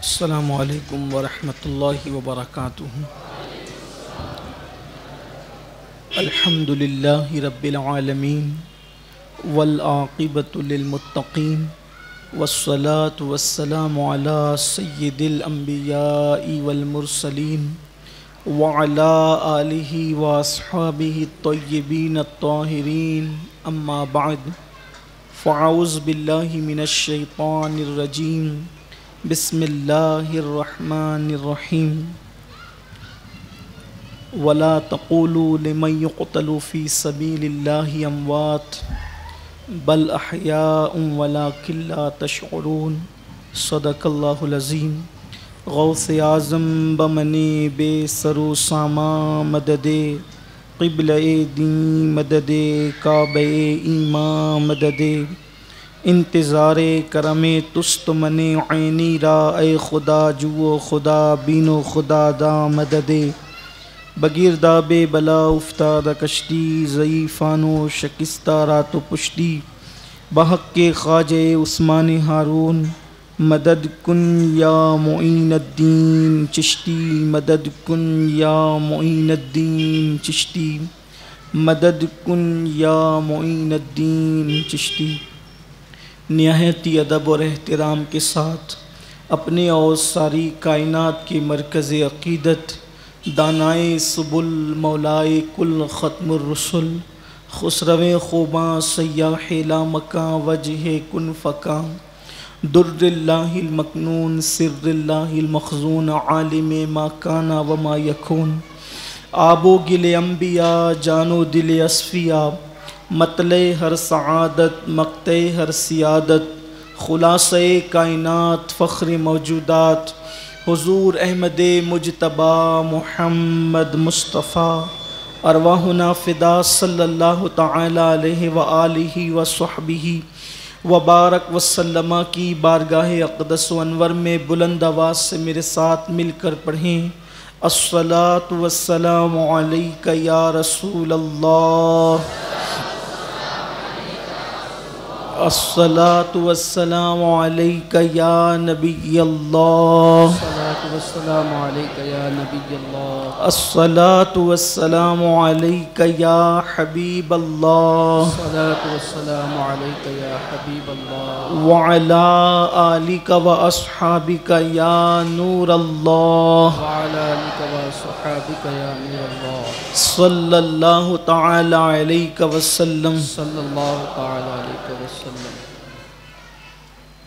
السلام علیکم ورحمۃ اللہ وبرکاتہ۔ الحمد للہ رب العالمین والعاقبۃ للمتقین والصلاة والسلام علی سید الانبیاء والمرسلین وعلی آلہ واصحابہ الطیبین الطاہرین، اما بعد فاعوذ باللہ من الشیطان الرجیم، بسم اللہ الرحمن الرحیم۔ ولا تقولوا لمن يقتل في سبيل الله اموات بل احیاء ولكن لا تشعرون۔ صدق اللہ العظیم۔ غوث اعظم بمنی بے سرو ساما مدد قبلہ دین مدد کعبہ ایمان مدد، انتظار کرم تست من عینی را اے خدا جو خدا بینو خدا دا مدد، بگیردہ بے بلا افتادہ کشتی ضعیفان و شکستہ رات و پشتی، بحق کے خواجہ عثمان ہارون مدد کن یا معین الدین چشتی، مدد کن یا معین الدین چشتی، مدد کن یا معین الدین چشتی۔ نہایت ادب اور احترام کے ساتھ اپنے اور ساری کائنات کے مرکز عقیدت، دانائے سبل مولائے کل ختم الرسل، خسرو خوباں سیاح لامکاں وجہ کن فکاں، در اللہ المکنون سر اللہ المخزون، عالم ما کان و ما یکون، آب و گل انبیاء جان و دل اصفیاء، مطلع ہر سعادت مقطع ہر سیادت، خلاصہ کائنات فخر موجودات، حضور احمد مجتبی محمد مصطفیٰ، ارواحنا فدا صلی اللہ تعالی علیہ وآلہ وصحبہ وبارک وسلم کی بارگاہ اقدس و انور میں بلند آواز سے میرے ساتھ مل کر پڑھیں، الصلاۃ والسلام علیک یا رسول اللہ، الصلاۃ والسلام علیک یا نبی اللہ، الصلاۃ والسلام علیک یا نبی اللہ، الصلاۃ والسلام علیک یا حبیب اللہ، الصلاۃ والسلام علیک یا حبیب اللہ، وعلی آلک و اصحابک یا نور اللہ، وعلی آلک و صحابک یا نور اللہ، صلی اللہ تعالی علیہ وسلم۔ صلی اللہ تعالی علیہ وسلم۔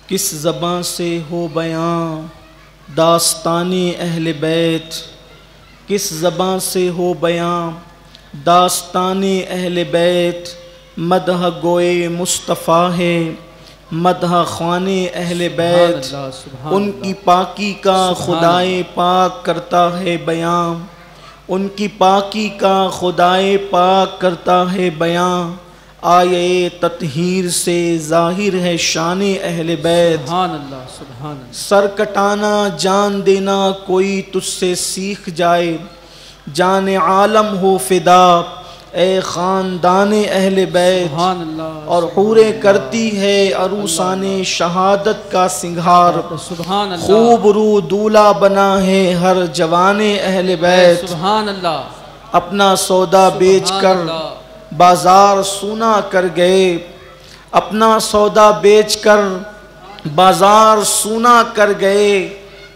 کس زباں سے ہو بیاں داستان اہل بیت، کس زباں سے ہو بیاں داستان اہل بیت، مدح گوئے مصطفیٰ ہے مدح خوان اہل بیت، ان کی پاکی کا خدائے پاک کرتا ہے بیاں، ان کی پاکی کا خدائے پاک کرتا ہے بیاں، آیے تطہیر سے ظاہر ہے شان اہل بیت، سبحان اللہ سبحان اللہ، سر کٹانا جان دینا کوئی تجھ سے سیکھ جائے، جان عالم ہو فدا اے خاندان اہل بیت، سبحان اللہ، اور حوریں کرتی ہے عروسان شہادت کا سنگھار، سبحان اللہ، خوب رو دولہا بنا ہے ہر جوان اہل بیت، سبحان اللہ، اپنا سودا بیچ کر بازار سونا کر گئے، اپنا سودا بیچ کر بازار سونا کر گئے،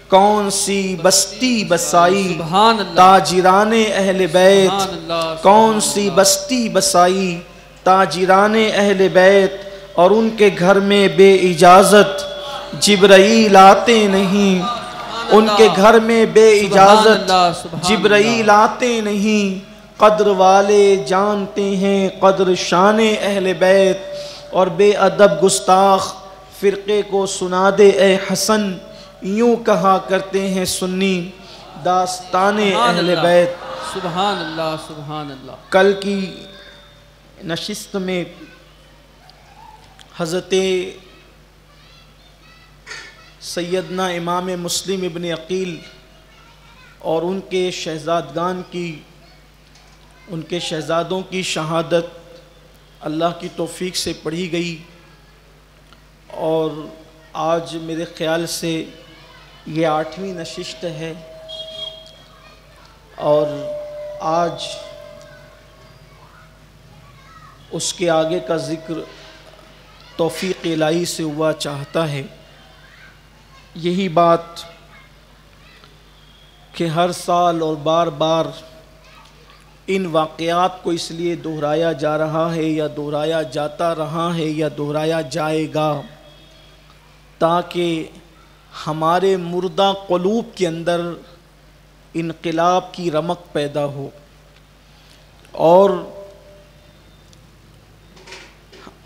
کون سی بستی بسائی سبحان اللہ، تاجران اہل بیت، سبحان اللہ، کون سی بستی بسائی تاجران اہل بیت، اور ان کے گھر میں بے اجازت جبرائیل آتے نہیں، ان کے گھر میں بے اجازت جبرائیل آتے نہیں، قدر والے جانتے ہیں قدر شان اہل بیت، اور بے ادب گستاخ فرقے کو سنا دے اے حسن، یوں کہا کرتے ہیں سنی داستان اہل بیت۔ سبحان اللہ سبحان اللہ۔ کل کی نشست میں حضرت سیدنا امام مسلم ابن عقیل اور ان کے شہزادگان کی، ان کے شہزادوں کی شہادت اللہ کی توفیق سے پڑھی گئی، اور آج میرے خیال سے یہ 8ویں نشست ہے اور آج اس کے آگے کا ذکر توفیق الہی سے ہوا چاہتا ہے۔ یہی بات کہ ہر سال اور بار بار ان واقعات کو اس لیے دہرایا جا رہا ہے یا دہرایا جاتا رہا ہے یا دہرایا جائے گا تاکہ ہمارے مردہ قلوب کے اندر انقلاب کی رمق پیدا ہو اور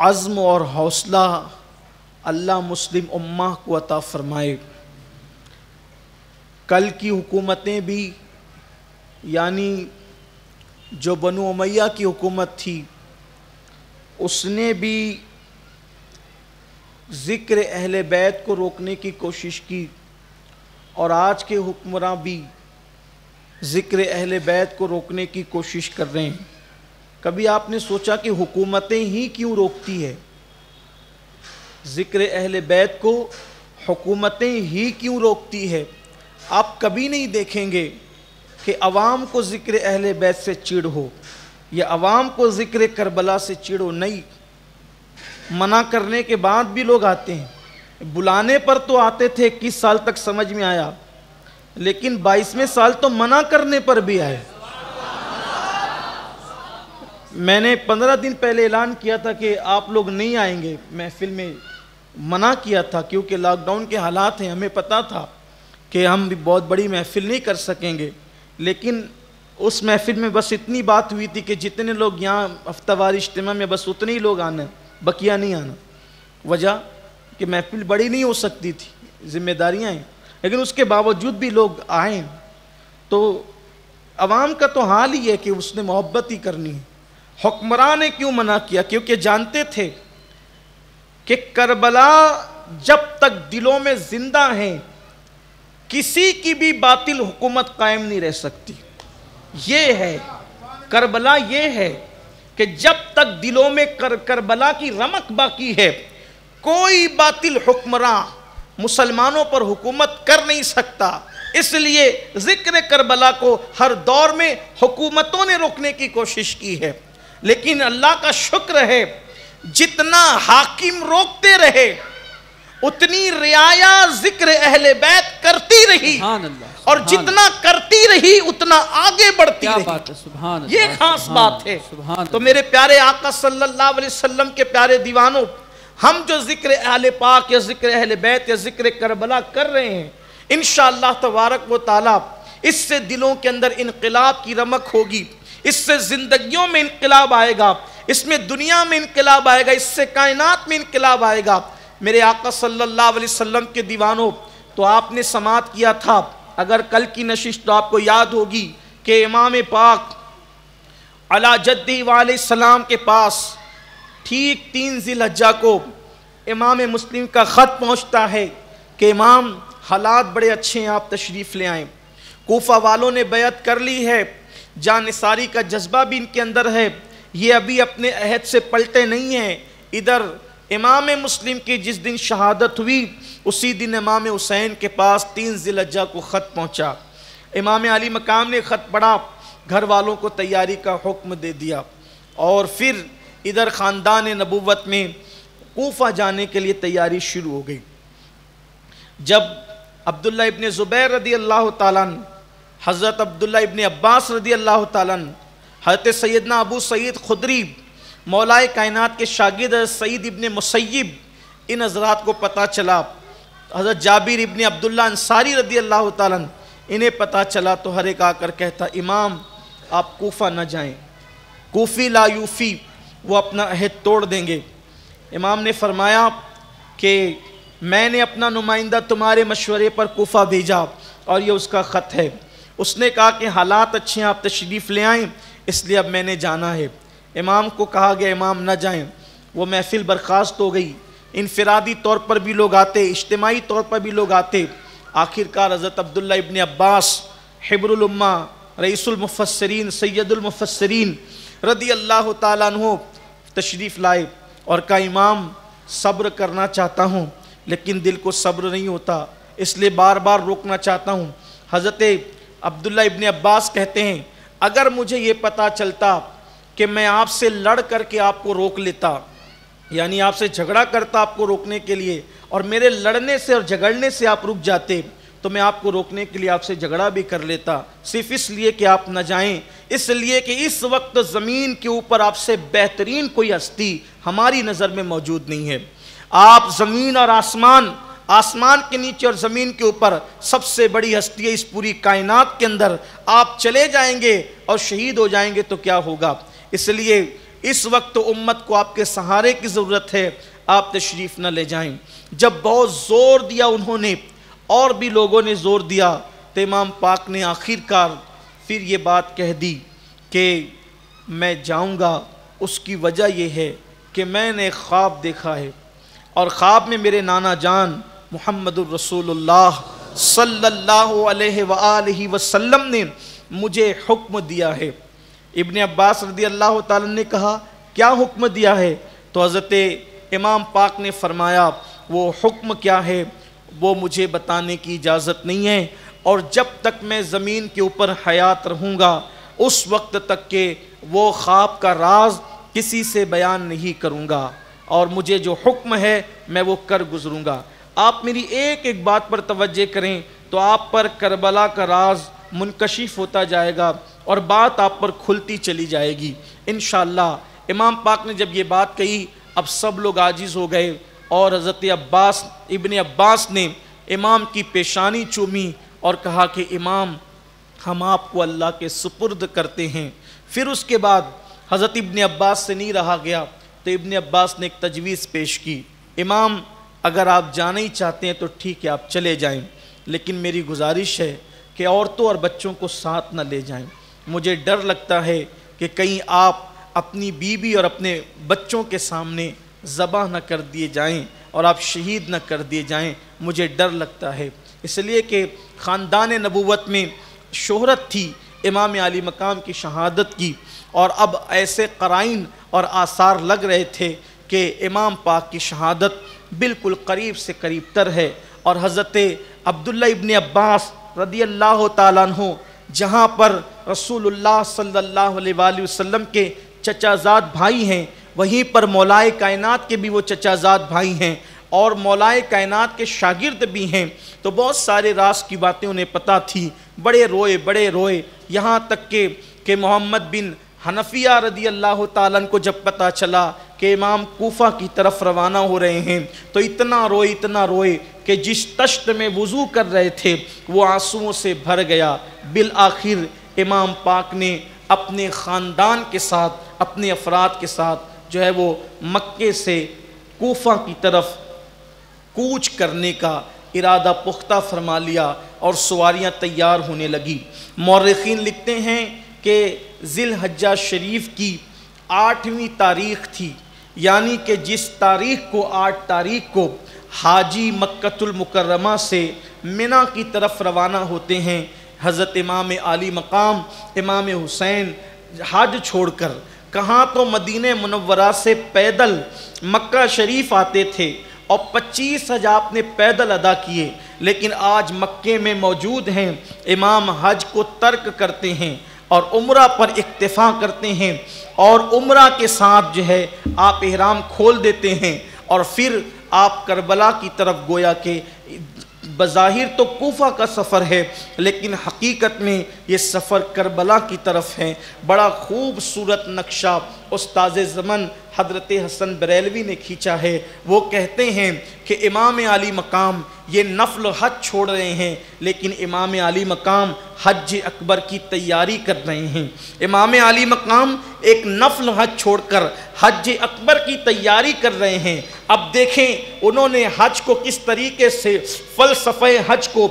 عزم اور حوصلہ اللہ مسلم امہ کو عطا فرمائے۔ کل کی حکومتیں بھی یعنی جو بنو امیہ کی حکومت تھی اس نے بھی ذکر اہل بیت کو روکنے کی کوشش کی اور آج کے حکمراں بھی ذکر اہل بیت کو روکنے کی کوشش کر رہے ہیں۔ کبھی آپ نے سوچا کہ حکومتیں ہی کیوں روکتی ہے؟ ذکر اہل بیت کو حکومتیں ہی کیوں روکتی ہے؟ آپ کبھی نہیں دیکھیں گے کہ عوام کو ذکر اہل بیت سے چڑ ہو یا عوام کو ذکر کربلا سے چڑ ہو، نہیں۔ منع کرنے کے بعد بھی لوگ آتے ہیں، بلانے پر تو آتے تھے 21 سال تک سمجھ میں آیا، لیکن 22ویں سال تو منع کرنے پر بھی آئے۔ میں نے 15 دن پہلے اعلان کیا تھا کہ آپ لوگ نہیں آئیں گے محفل میں، منع کیا تھا کیونکہ لاک ڈاؤن کے حالات ہیں، ہمیں پتہ تھا کہ ہم بھی بہت بڑی محفل نہیں کر سکیں گے، لیکن اس محفل میں بس اتنی بات ہوئی تھی کہ جتنے لوگ یہاں ہفتہ وار اجتماع میں بس اتنے ہی لوگ آنا، بقیہ نہیں آنا۔ وجہ کہ محفل بڑی نہیں ہو سکتی تھی، ذمہ داریاں ہیں، لیکن اس کے باوجود بھی لوگ آئیں۔ تو عوام کا تو حال ہی ہے کہ اس نے محبت ہی کرنی ہے۔ حکمران نے کیوں منع کیا؟ کیونکہ جانتے تھے کہ کربلا جب تک دلوں میں زندہ ہیں کسی کی بھی باطل حکومت قائم نہیں رہ سکتی۔ یہ ہے کربلا، یہ ہے کہ جب تک دلوں میں کربلا کی رمق باقی ہے کوئی باطل حکمراں مسلمانوں پر حکومت کر نہیں سکتا۔ اس لیے ذکر کربلا کو ہر دور میں حکومتوں نے روکنے کی کوشش کی ہے، لیکن اللہ کا شکر ہے جتنا حاکم روکتے رہے اتنی رعایا ذکر اہل بیت کرتی رہی، اور جتنا کرتی رہی اتنا آگے بڑھتی رہی۔ یہ خاص بات ہے۔ تو میرے پیارے آقا صلی اللہ علیہ وسلم کے پیارے دیوانوں، ہم جو ذکر اہل پاک یا ذکر اہل بیت یا ذکر کربلا کر رہے ہیں، انشاءاللہ تبارک و تعالی اس سے دلوں کے اندر انقلاب کی رمق ہوگی، اس سے زندگیوں میں انقلاب آئے گا، اس میں دنیا میں انقلاب آئے گا، اس سے کائنات میں انقلاب آئے گا۔ میرے آقا صلی اللہ علیہ وسلم کے دیوانوں، تو آپ نے سماعت کیا تھا، اگر کل کی نشست تو آپ کو یاد ہوگی کہ امام پاک علی جدہ علیہ السلام کے پاس ٹھیک 3 ذی الحجہ کو امام مسلم کا خط پہنچتا ہے کہ امام حالات بڑے اچھے ہیں، آپ تشریف لے آئیں۔ کوفہ والوں نے بیعت کر لی ہے، جانثاری کا جذبہ بھی ان کے اندر ہے، یہ ابھی اپنے عہد سے پلٹے نہیں ہیں۔ ادھر امام مسلم کی جس دن شہادت ہوئی اسی دن امام حسین کے پاس 3 ذی الحجہ کو خط پہنچا۔ امام علی مقام نے خط پڑھا، گھر والوں کو تیاری کا حکم دے دیا، اور پھر ادھر خاندان نبوت میں کوفہ جانے کے لیے تیاری شروع ہو گئی۔ جب عبداللہ ابن زبیر رضی اللہ تعالیٰ عنہ، حضرت عبداللہ ابن عباس رضی اللہ تعالیٰ عنہ، حضرت سیدنا ابو سعید خدری مولا کائنات کے شاگرد حضرت سعید ابن مسیب، ان حضرات کو پتہ چلا، حضرت جابر ابن عبداللہ انصاری رضی اللہ تعالیٰ عنہ انہیں پتہ چلا، تو ہر ایک آ کر کہتا امام آپ کوفہ نہ جائیں، کوفی لا یوفی، وہ اپنا عہد توڑ دیں گے۔ امام نے فرمایا کہ میں نے اپنا نمائندہ تمہارے مشورے پر کوفہ بھیجا اور یہ اس کا خط ہے، اس نے کہا کہ حالات اچھے ہیں، آپ تشریف لے آئیں، اس لیے اب میں نے جانا ہے۔ امام کو کہا گیا امام نہ جائیں، وہ محفل برخاست ہو گئی۔ انفرادی طور پر بھی لوگ آتے، اجتماعی طور پر بھی لوگ آتے۔ آخرکار حضرت عبداللہ ابن عباس حبر الامہ، رئیس المفسرین، سید المفسرین رضی اللہ تعالیٰ عنہ تشریف لائے اور کہا امام صبر کرنا چاہتا ہوں لیکن دل کو صبر نہیں ہوتا، اس لیے بار بار روکنا چاہتا ہوں۔ حضرت عبداللہ ابن عباس کہتے ہیں اگر مجھے یہ پتہ چلتا کہ میں آپ سے لڑ کر کے آپ کو روک لیتا، یعنی آپ سے جھگڑا کرتا آپ کو روکنے کے لیے، اور میرے لڑنے سے اور جھگڑنے سے آپ رک جاتے تو میں آپ کو روکنے کے لیے آپ سے جھگڑا بھی کر لیتا، صرف اس لیے کہ آپ نہ جائیں، اس لیے کہ اس وقت زمین کے اوپر آپ سے بہترین کوئی ہستی ہماری نظر میں موجود نہیں ہے۔ آپ زمین اور آسمان کے نیچے اور زمین کے اوپر سب سے بڑی ہستی ہے اس پوری کائنات کے اندر، آپ چلے جائیں گے اور شہید ہو جائیں گے تو کیا ہوگا؟ اس لیے اس وقت امت کو آپ کے سہارے کی ضرورت ہے، آپ تشریف نہ لے جائیں۔ جب بہت زور دیا انہوں نے اور بھی لوگوں نے زور دیا تو امام پاک نے آخر کار پھر یہ بات کہہ دی کہ میں جاؤں گا، اس کی وجہ یہ ہے کہ میں نے خواب دیکھا ہے، اور خواب میں میرے نانا جان محمد الرسول اللہ صلی اللہ علیہ وآلہ وسلم نے مجھے حکم دیا ہے۔ ابن عباس رضی اللہ تعالیٰ نے کہا کیا حکم دیا ہے؟ تو حضرت امام پاک نے فرمایا وہ حکم کیا ہے وہ مجھے بتانے کی اجازت نہیں ہے، اور جب تک میں زمین کے اوپر حیات رہوں گا اس وقت تک کہ وہ خواب کا راز کسی سے بیان نہیں کروں گا، اور مجھے جو حکم ہے میں وہ کر گزروں گا۔ آپ میری ایک ایک بات پر توجہ کریں تو آپ پر کربلا کا راز منکشف ہوتا جائے گا اور بات آپ پر کھلتی چلی جائے گی انشاءاللہ۔ امام پاک نے جب یہ بات کہی اب سب لوگ عاجز ہو گئے، اور حضرت ابن عباس نے امام کی پیشانی چومی اور کہا کہ امام ہم آپ کو اللہ کے سپرد کرتے ہیں۔ پھر اس کے بعد حضرت ابن عباس سے نہیں رہا گیا تو ابن عباس نے ایک تجویز پیش کی، امام اگر آپ جانا ہی چاہتے ہیں تو ٹھیک ہے آپ چلے جائیں، لیکن میری گزارش ہے کہ عورتوں اور بچوں کو ساتھ نہ لے جائیں، مجھے ڈر لگتا ہے کہ کہیں آپ اپنی بیوی اور اپنے بچوں کے سامنے ذبح نہ کر دیے جائیں اور آپ شہید نہ کر دیے جائیں، مجھے ڈر لگتا ہے، اس لیے کہ خاندان نبوت میں شہرت تھی امام علی مقام کی شہادت کی، اور اب ایسے قرائن اور آثار لگ رہے تھے کہ امام پاک کی شہادت بالکل قریب سے قریب تر ہے، اور حضرت عبداللہ ابن عباس رضی اللہ تعالیٰ عنہ جہاں پر رسول اللہ صلی اللہ علیہ وآلہ وسلم کے چچا زاد بھائی ہیں وہیں پر مولائے کائنات کے بھی وہ چچا زاد بھائی ہیں اور مولائے کائنات کے شاگرد بھی ہیں، تو بہت سارے راز کی باتیں انہیں پتہ تھی، بڑے روئے یہاں تک کہ محمد بن حنفیہ رضی اللہ تعالیٰ عنہ کو جب پتہ چلا کہ امام کوفہ کی طرف روانہ ہو رہے ہیں تو اتنا روئے کہ جس طشت میں وضو کر رہے تھے وہ آنسوؤں سے بھر گیا۔ بالآخر امام پاک نے اپنے خاندان کے ساتھ اپنے افراد کے ساتھ جو ہے وہ مکے سے کوفہ کی طرف کوچ کرنے کا ارادہ پختہ فرما لیا اور سواریاں تیار ہونے لگی۔ مورخین لکھتے ہیں کہ ذی الحجہ شریف کی 8ویں تاریخ تھی، یعنی کہ جس تاریخ کو 8 تاریخ کو حاجی مکۃ المکرمہ سے منی کی طرف روانہ ہوتے ہیں، حضرت امام علی مقام امام حسین حج چھوڑ کر کہاں تو مدینہ منورہ سے پیدل مکہ شریف آتے تھے اور 25 حج آپ نے پیدل ادا کیے، لیکن آج مکے میں موجود ہیں، امام حج کو ترک کرتے ہیں اور عمرہ پر اکتفا کرتے ہیں، اور عمرہ کے ساتھ جو ہے آپ احرام کھول دیتے ہیں اور پھر آپ کربلا کی طرف گویا کہ بظاہر تو کوفہ کا سفر ہے لیکن حقیقت میں یہ سفر کربلا کی طرف ہے۔ بڑا خوبصورت نقشہ استاذ زمن حضرت حسن بریلوی نے کھینچا ہے، وہ کہتے ہیں کہ امام علی مقام یہ نفل حج چھوڑ رہے ہیں لیکن امام علی مقام حج اکبر کی تیاری کر رہے ہیں۔ امام علی مقام ایک نفل حج چھوڑ کر حج اکبر کی تیاری کر رہے ہیں۔ اب دیکھیں انہوں نے حج کو کس طریقے سے فلسفہ حج کو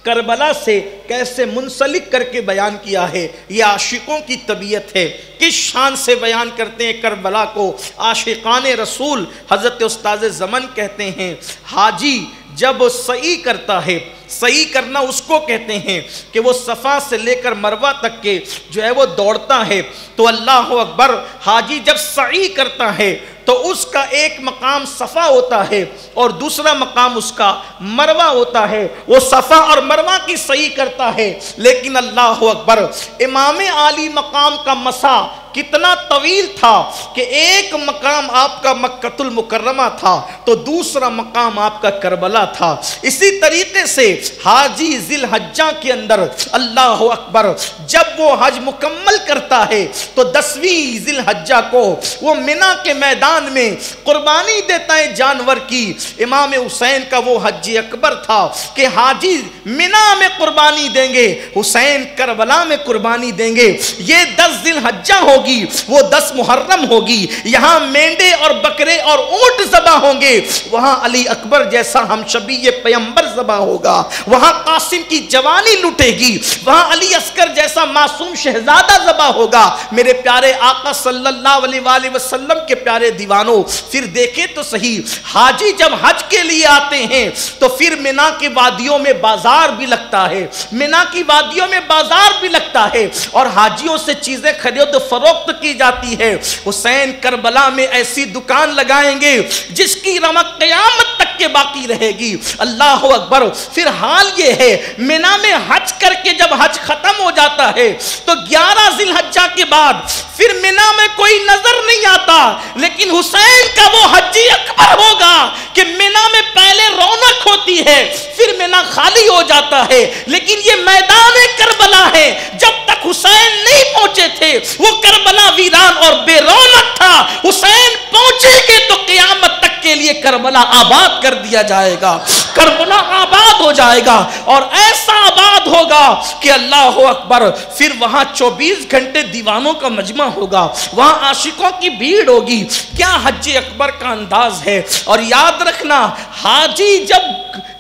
کربلا سے کیسے منسلک کر کے بیان کیا ہے، یہ عاشقوں کی طبیعت ہے، کس شان سے بیان کرتے ہیں کربلا کو عاشقان رسول۔ حضرت استاذ زمن کہتے ہیں حاجی جب سعی کرتا ہے، سعی کرنا اس کو کہتے ہیں کہ وہ صفا سے لے کر مروہ تک کے جو ہے وہ دوڑتا ہے، تو اللہ اکبر حاجی جب سعی کرتا ہے تو اس کا ایک مقام صفا ہوتا ہے اور دوسرا مقام اس کا مروہ ہوتا ہے. وہ صفا اور مروہ کی صحیح کرتا ہے. لیکن اللہ اکبر، امام عالی مقام کا مسا کتنا طویل تھا کہ ایک مقام آپ کا مکہ المکرمہ تھا تو دوسرا مقام آپ کا کربلا تھا. اسی طریقے سے حاجی ذی الحجہ کے اندر اللہ اکبر جب وہ حج مکمل کرتا ہے تو 10ویں ذی الحجہ کو وہ منی کے میدان میں قربانی دیتا ہے جانور کی. امام حسین کا وہ حج اکبر تھا کہ حاجی منی میں قربانی دیں گے، حسین کربلا میں قربانی دیں گے. یہ 10 ذی الحجہ ہوگی، وہ 10 محرم ہوگی. یہاں مینڈے اور بکرے اور اونٹ ذبح ہوں گے، وہاں علی اکبر جیسا ہم شبیہ پیغمبر ذبح ہوگا. وہاں قاسم کی جوانی لٹے گی، وہاں علی اصغر جیسا معصوم شہزادہ ذبح ہوگا. میرے پیارے آقا صلی اللہ علیہ وآلہ وسلم کے پیارے دیوانوں، پھر دیکھیں تو صحیح، حاجی جب حج کے لیے آتے ہیں تو پھر منی کی وادیوں میں بازار بھی لگتا ہے، منی کی وادیوں میں بازار بھی لگتا ہے اور حاجیوں سے چیزیں خرید و فروخت کی جاتی ہے. حسین کربلا میں ایسی دکان لگائیں گے جس کی رونق قیامت تک کے باقی رہے گی. اللہ اکبر. پھر حال یہ ہے منی میں حج کر کے جب حج ختم ہو جاتا ہے تو 11 ذی الحجہ کے بعد پھر منی میں کوئی نظر نہیں آتا، لیکن حسین کا وہ حج اکبر ہوگا کہ منی میں پہلے رونق ہوتی ہے پھر منی خالی ہو جاتا ہے. لیکن یہ میدان کربلا ہے، جب تک حسین نہیں پہنچے تھے وہ کربلا ویران اور بے رونق تھا. حسین پہنچیں گے تو قیامت تک کے لیے کربلا آباد کر دیا جائے گا، کربلا آباد ہو جائے گا اور ایسا آباد ہوگا کہ اللہ اکبر. پھر وہاں 24 گھنٹے دیوانوں کا مجمع ہوگا، وہاں عاشقوں کی بھیڑ ہوگی. کیا حج اکبر کا انداز ہے. اور یاد رکھنا، حاجی جب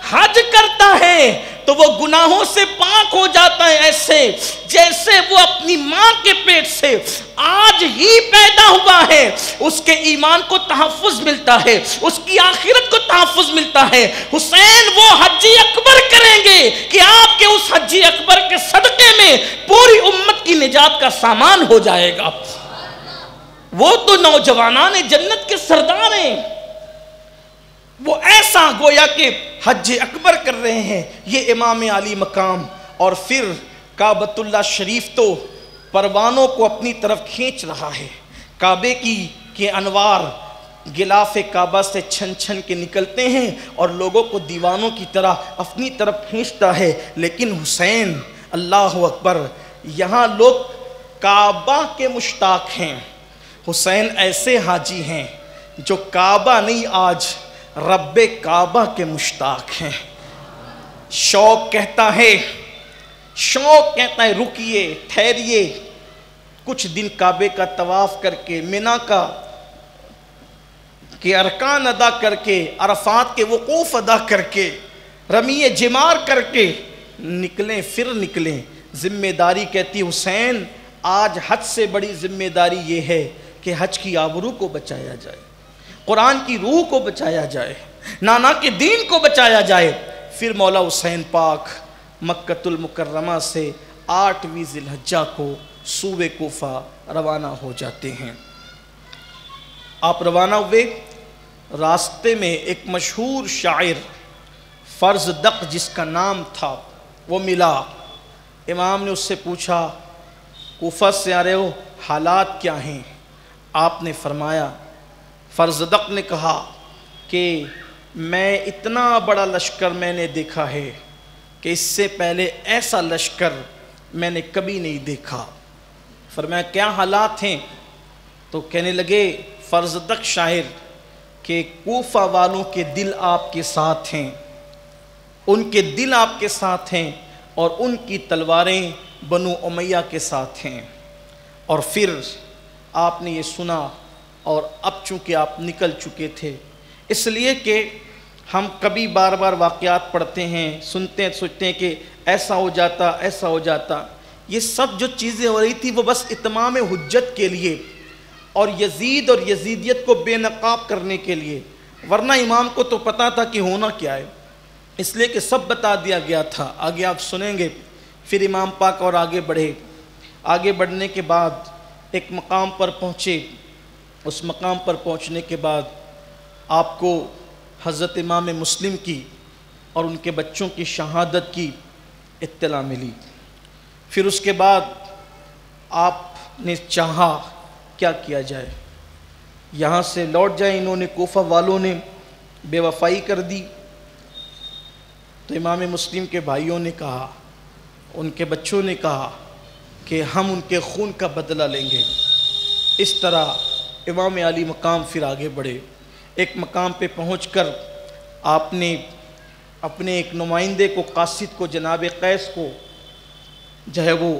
حج کرتا ہے تو وہ گناہوں سے پاک ہو جاتا ہے، ایسے جیسے وہ اپنی ماں کے پیٹ سے آج ہی پیدا ہوا ہے. اس کے ایمان کو تحفظ ملتا ہے، اس کی آخرت کو تحفظ ملتا ہے. حسین وہ حج اکبر کریں گے کہ آپ کے اس حج اکبر کے صدقے میں پوری امت کی نجات کا سامان ہو جائے گا. وہ تو نوجوانان جنت کے سردار ہیں، وہ ایسا گویا کہ حج اکبر کر رہے ہیں. یہ امام علی مقام. اور پھر کعبۃ اللہ شریف تو پروانوں کو اپنی طرف کھینچ رہا ہے. کعبے کی انوار غلاف کعبہ سے چھن چھن کے نکلتے ہیں اور لوگوں کو دیوانوں کی طرح اپنی طرف کھینچتا ہے. لیکن حسین اللہ اکبر، یہاں لوگ کعبہ کے مشتاق ہیں. حسین ایسے حاجی ہیں جو کعبہ نہیں، آج رب کعبہ کے مشتاق ہیں. شوق کہتا ہے رکیے، ٹھہریے، کچھ دن کعبے کا طواف کر کے، منی کے ارکان ادا کر کے، عرفات کے وقوف ادا کر کے، رمی جمار کر کے نکلیں، پھر نکلیں. ذمہ داری کہتی حسین آج حج سے بڑی ذمہ داری یہ ہے کہ حج کی آبرو کو بچایا جائے، قرآن کی روح کو بچایا جائے، نانا کے دین کو بچایا جائے. پھر مولا حسین پاک مکہ المکرمہ سے 8ویں ذی الحجہ کو صوبے کوفہ روانہ ہو جاتے ہیں. آپ روانہ ہوئے، راستے میں ایک مشہور شاعر فرزدق جس کا نام تھا وہ ملا. امام نے اس سے پوچھا کوفہ سے آ رہے ہو، حالات کیا ہیں؟ آپ نے فرمایا، فرزدق نے کہا کہ میں اتنا بڑا لشکر میں نے دیکھا ہے کہ اس سے پہلے ایسا لشکر میں نے کبھی نہیں دیکھا. فرمایا کیا حالات ہیں؟ تو کہنے لگے فرزدق شاعر کہ کوفہ والوں کے دل آپ کے ساتھ ہیں، ان کے دل آپ کے ساتھ ہیں اور ان کی تلواریں بنو امیہ کے ساتھ ہیں. اور پھر آپ نے یہ سنا اور اب چونکہ آپ نکل چکے تھے، اس لیے کہ ہم کبھی بار بار واقعات پڑھتے ہیں، سنتے ہیں، سوچتے ہیں کہ ایسا ہو جاتا، ایسا ہو جاتا. یہ سب جو چیزیں ہو رہی تھی وہ بس اتمام حجت کے لیے اور یزید اور یزیدیت کو بے نقاب کرنے کے لیے، ورنہ امام کو تو پتا تھا کہ ہونا کیا ہے، اس لیے کہ سب بتا دیا گیا تھا. آگے آپ سنیں گے. پھر امام پاک اور آگے بڑھے. آگے بڑھنے کے بعد ایک مقام پر پہنچے اس مقام پر پہنچنے کے بعد آپ کو حضرت امام مسلم کی اور ان کے بچوں کی شہادت کی اطلاع ملی۔ پھر اس کے بعد آپ نے چاہا کیا کیا جائے، یہاں سے لوٹ جائیں۔ انہوں نے کوفہ والوں نے بے وفائی کر دی، تو امام مسلم کے بھائیوں نے کہا، ان کے بچوں نے کہا کہ ہم ان کے خون کا بدلہ لیں گے۔ اس طرح امام علی مقام پھر آگے بڑھے۔ ایک مقام پہ پہنچ کر آپ نے اپنے ایک نمائندے کو، قاصد کو، جناب قیس کو جو ہے وہ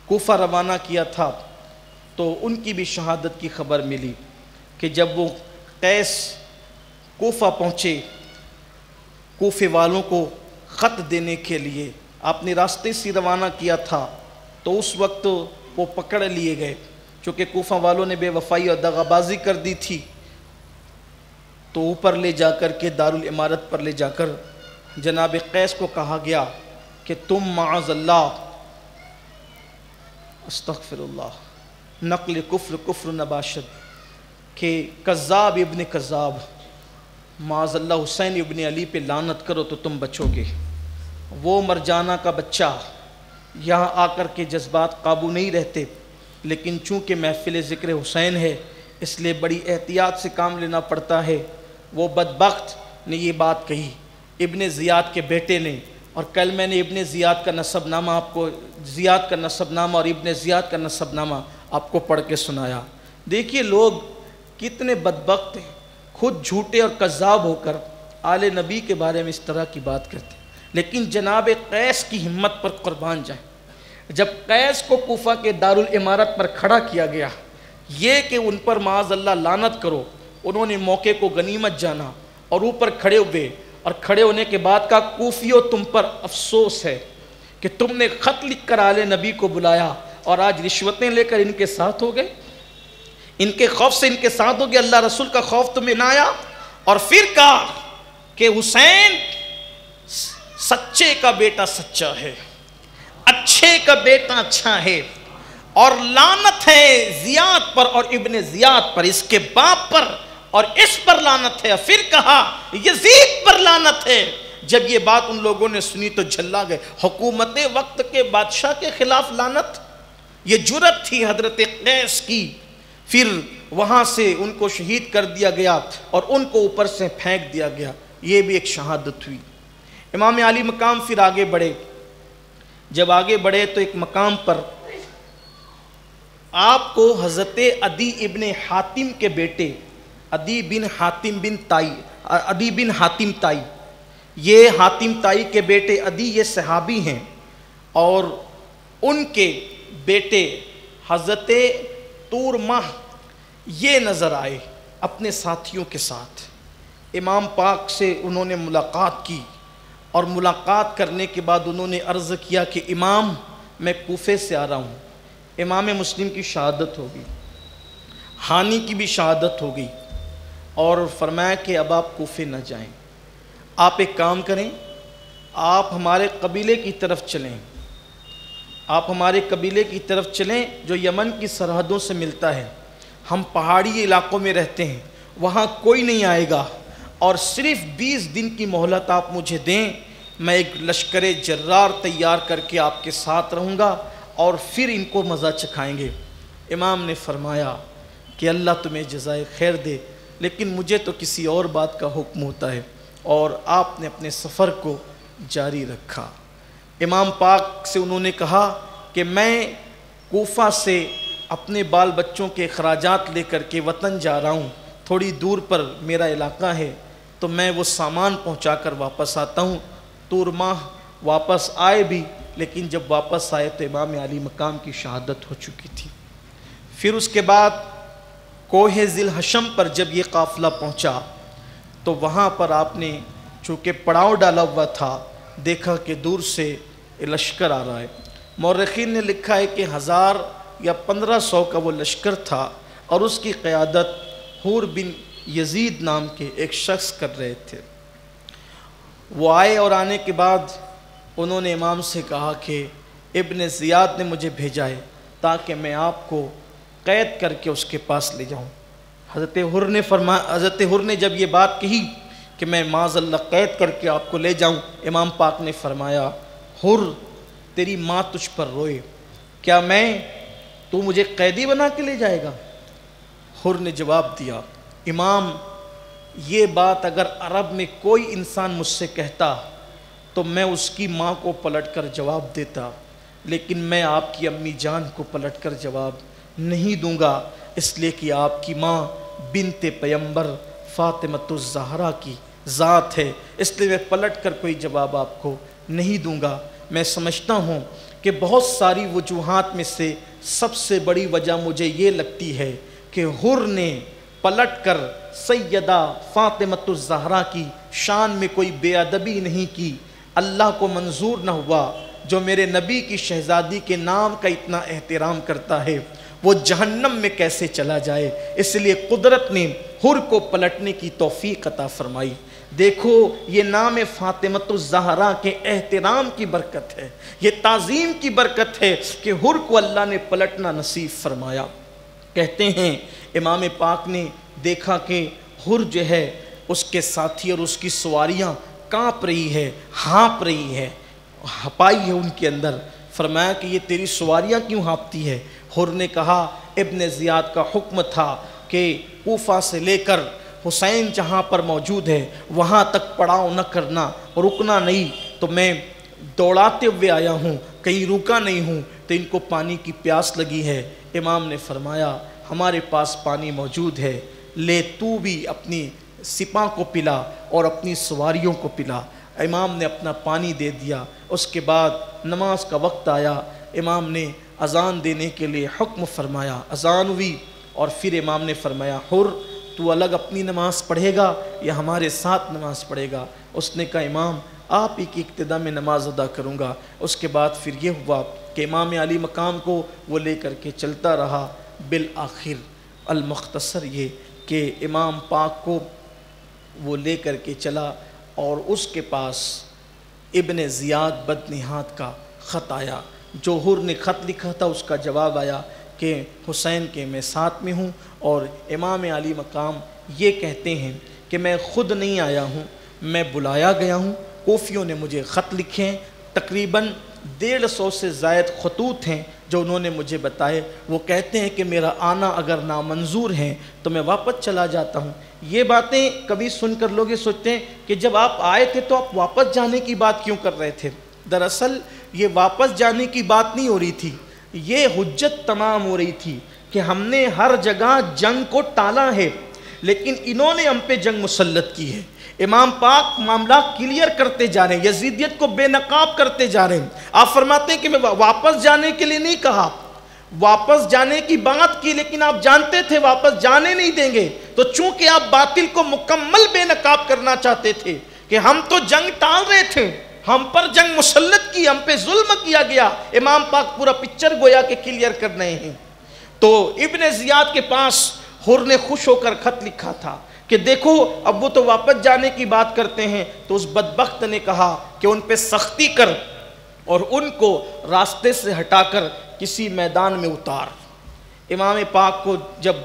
کوفہ روانہ کیا تھا، تو ان کی بھی شہادت کی خبر ملی کہ جب وہ قیس کوفہ پہنچے، کوفے والوں کو خط دینے کے لیے آپ نے راستے سے روانہ کیا تھا، تو اس وقت وہ پکڑ لیے گئے، چونکہ کوفہ والوں نے بے وفائی اور دغابازی کر دی تھی۔ تو اوپر لے جا کر کے دارالامارت پر لے جا کر جناب قیس کو کہا گیا کہ تم معاذ اللہ، استغفر اللہ، نقل کفر کفر نباشد، کہ کذاب ابن کذاب، معاذ اللہ حسین ابن علی پہ لعنت کرو تو تم بچو گے۔ وہ مرجانہ کا بچہ یہاں آ کر کے جذبات قابو نہیں رہتے، لیکن چونکہ محفل ذکر حسین ہے اس لیے بڑی احتیاط سے کام لینا پڑتا ہے۔ وہ بدبخت نے یہ بات کہی ابن زیاد کے بیٹے نے، اور کل میں نے ابن زیاد کا نسب نامہ آپ کو، زیاد کا نسب نامہ اور ابن زیاد کا نسب نامہ آپ کو پڑھ کے سنایا۔ دیکھیے لوگ کتنے بدبخت ہیں، خود جھوٹے اور کذاب ہو کر آل نبی کے بارے میں اس طرح کی بات کرتے ہیں۔ لیکن جناب قیس کی ہمت پر قربان جائیں، جب قیس کو کوفہ کے دارالامارت پر کھڑا کیا گیا، یہ کہ ان پر معاذ اللہ لعنت کرو، انہوں نے موقع کو غنیمت جانا اور اوپر کھڑے ہوئے، اور کھڑے ہونے کے بعد کہا کوفیو تم پر افسوس ہے کہ تم نے خط لکھ کر آل نبی کو بلایا اور آج رشوتیں لے کر ان کے ساتھ ہو گئے، ان کے خوف سے ان کے ساتھ ہو گئے، اللہ رسول کا خوف تمہیں نہ آیا۔ اور پھر کہا کہ حسین سچے کا بیٹا سچا ہے، اچھے کا بیٹا اچھا ہے، اور لعنت ہے زیاد پر اور ابن زیاد پر، اس کے باپ پر اور اس پر لعنت ہے۔ پھر کہا یزید پر لعنت ہے۔ جب یہ بات ان لوگوں نے سنی تو جھلا گئے، حکومت وقت کے بادشاہ کے خلاف لعنت، یہ جرأت تھی حضرت قیس کی۔ پھر وہاں سے ان کو شہید کر دیا گیا اور ان کو اوپر سے پھینک دیا گیا، یہ بھی ایک شہادت ہوئی۔ امام علی مقام پھر آگے بڑھے، جب آگے بڑھے تو ایک مقام پر آپ کو حضرت عدی ابن حاتم کے بیٹے، عدی بن حاتم تائی، یہ حاتم تائی کے بیٹے عدی یہ صحابی ہیں، اور ان کے بیٹے حضرت طور ماہ یہ نظر آئے اپنے ساتھیوں کے ساتھ۔ امام پاک سے انہوں نے ملاقات کی، اور ملاقات کرنے کے بعد انہوں نے عرض کیا کہ امام میں کوفے سے آ رہا ہوں۔ امام مسلم کی شہادت ہو گئی، ہانی کی بھی شہادت ہو گئی، اور فرمایا کہ اب آپ کوفے نہ جائیں، آپ ایک کام کریں، آپ ہمارے قبیلے کی طرف چلیں، آپ ہمارے قبیلے کی طرف چلیں جو یمن کی سرحدوں سے ملتا ہے، ہم پہاڑی علاقوں میں رہتے ہیں، وہاں کوئی نہیں آئے گا، اور صرف 20 دن کی مہلت آپ مجھے دیں، میں ایک لشکر جرار تیار کر کے آپ کے ساتھ رہوں گا اور پھر ان کو مزہ چکھائیں گے۔ امام نے فرمایا کہ اللہ تمہیں جزائے خیر دے، لیکن مجھے تو کسی اور بات کا حکم ہوتا ہے، اور آپ نے اپنے سفر کو جاری رکھا۔ امام پاک سے انہوں نے کہا کہ میں کوفہ سے اپنے بال بچوں کے اخراجات لے کر کے وطن جا رہا ہوں، تھوڑی دور پر میرا علاقہ ہے، تو میں وہ سامان پہنچا کر واپس آتا ہوں۔ طور ماہ واپس آئے بھی، لیکن جب واپس آئے تو امام علی مقام کی شہادت ہو چکی تھی۔ پھر اس کے بعد کوہ ذی الحشم پر جب یہ قافلہ پہنچا تو وہاں پر آپ نے چونکہ پڑاؤ ڈالا ہوا تھا، دیکھا کہ دور سے لشکر آ رہا ہے۔ مورخین نے لکھا ہے کہ 1000 یا 1500 کا وہ لشکر تھا، اور اس کی قیادت حور بن یزید نام کے ایک شخص کر رہے تھے۔ وہ آئے، اور آنے کے بعد انہوں نے امام سے کہا کہ ابن زیاد نے مجھے بھیجا ہے تاکہ میں آپ کو قید کر کے اس کے پاس لے جاؤں۔ حضرت حر نے جب یہ بات کہی کہ میں معاذ اللہ قید کر کے آپ کو لے جاؤں، امام پاک نے فرمایا حر تیری ماں تجھ پر روئے، کیا تو مجھے قیدی بنا کے لے جائے گا؟ حر نے جواب دیا امام یہ بات اگر عرب میں کوئی انسان مجھ سے کہتا تو میں اس کی ماں کو پلٹ کر جواب دیتا، لیکن میں آپ کی امی جان کو پلٹ کر جواب نہیں دوں گا، اس لیے کہ آپ کی ماں بنت پیمبر فاطمۃ الزہرا کی ذات ہے، اس لیے میں پلٹ کر کوئی جواب آپ کو نہیں دوں گا۔ میں سمجھتا ہوں کہ بہت ساری وجوہات میں سے سب سے بڑی وجہ مجھے یہ لگتی ہے کہ حر نے پلٹ کر سیدہ فاطمۃ الزہرا کی شان میں کوئی بے ادبی نہیں کی۔ اللہ کو منظور نہ ہوا جو میرے نبی کی شہزادی کے نام کا اتنا احترام کرتا ہے وہ جہنم میں کیسے چلا جائے، اس لیے قدرت نے حر کو پلٹنے کی توفیق عطا فرمائی۔ دیکھو یہ نام فاطمۃ الزہرا کے احترام کی برکت ہے، یہ تعظیم کی برکت ہے کہ حر کو اللہ نے پلٹنا نصیب فرمایا۔ کہتے ہیں امام پاک نے دیکھا کہ حر جو ہے اس کے ساتھی اور اس کی سواریاں کانپ رہی ہے، ہانپ رہی ہے، ہپائی ہے ان کے اندر۔ فرمایا کہ یہ تیری سواریاں کیوں ہانپتی ہے؟ حر نے کہا ابن زیاد کا حکم تھا کہ کوفہ سے لے کر حسین جہاں پر موجود ہے وہاں تک پڑاؤ نہ کرنا، رکنا نہیں، تو میں دوڑاتے ہوئے آیا ہوں، کہیں رکا نہیں ہوں، تو ان کو پانی کی پیاس لگی ہے۔ امام نے فرمایا ہمارے پاس پانی موجود ہے، لے تو بھی اپنی سپاہ کو پلا اور اپنی سواریوں کو پلا۔ امام نے اپنا پانی دے دیا۔ اس کے بعد نماز کا وقت آیا، امام نے اذان دینے کے لیے حکم فرمایا، اذان ہوئی، اور پھر امام نے فرمایا حر تو الگ اپنی نماز پڑھے گا یا ہمارے ساتھ نماز پڑھے گا؟ اس نے کہا امام آپ ہی کی اقتداء میں نماز ادا کروں گا۔ اس کے بعد پھر یہ ہوا کہ امام علی مقام کو وہ لے کر کے چلتا رہا۔ بالآخر المختصر یہ کہ امام پاک کو وہ لے کر کے چلا اور اس کے پاس ابن زیاد بدنہاد کا خط آیا، جو حر نے خط لکھا تھا اس کا جواب آیا کہ حسین کے میں ساتھ میں ہوں، اور امام علی مقام یہ کہتے ہیں کہ میں خود نہیں آیا ہوں، میں بلایا گیا ہوں، کوفیوں نے مجھے خط لکھے ہیں، تقریباً 150 سے زائد خطوط ہیں جو انہوں نے مجھے بتائے۔ وہ کہتے ہیں کہ میرا آنا اگر نامنظور ہے تو میں واپس چلا جاتا ہوں۔ یہ باتیں کبھی سن کر لوگ یہ سوچتے ہیں کہ جب آپ آئے تھے تو آپ واپس جانے کی بات کیوں کر رہے تھے؟ دراصل یہ واپس جانے کی بات نہیں ہو رہی تھی، یہ حجت تمام ہو رہی تھی کہ ہم نے ہر جگہ جنگ کو ٹالا ہے لیکن انہوں نے ہم پہ جنگ مسلط کی ہے۔ امام پاک معاملہ کلیئر کرتے جا رہے ہیں، یزیدیت کو بے نقاب کرتے جا رہے ہیں۔ آپ فرماتے ہیں کہ میں واپس جانے کے لیے نہیں کہا، واپس جانے کی بات کی، لیکن آپ جانتے تھے واپس جانے نہیں دیں گے، تو چونکہ آپ باطل کو مکمل بے نقاب کرنا چاہتے تھے کہ ہم تو جنگ ٹال رہے تھے، ہم پر جنگ مسلط کی، ہم پہ ظلم کیا گیا، امام پاک پورا پکچر گویا کہ کلیئر کر رہے ہیں۔ تو ابن زیاد کے پاس حر نے خوش ہو کر خط لکھا تھا کہ دیکھو اب وہ تو واپس جانے کی بات کرتے ہیں، تو اس بدبخت نے کہا کہ ان پہ سختی کر اور ان کو راستے سے ہٹا کر کسی میدان میں اتار۔ امام پاک کو جب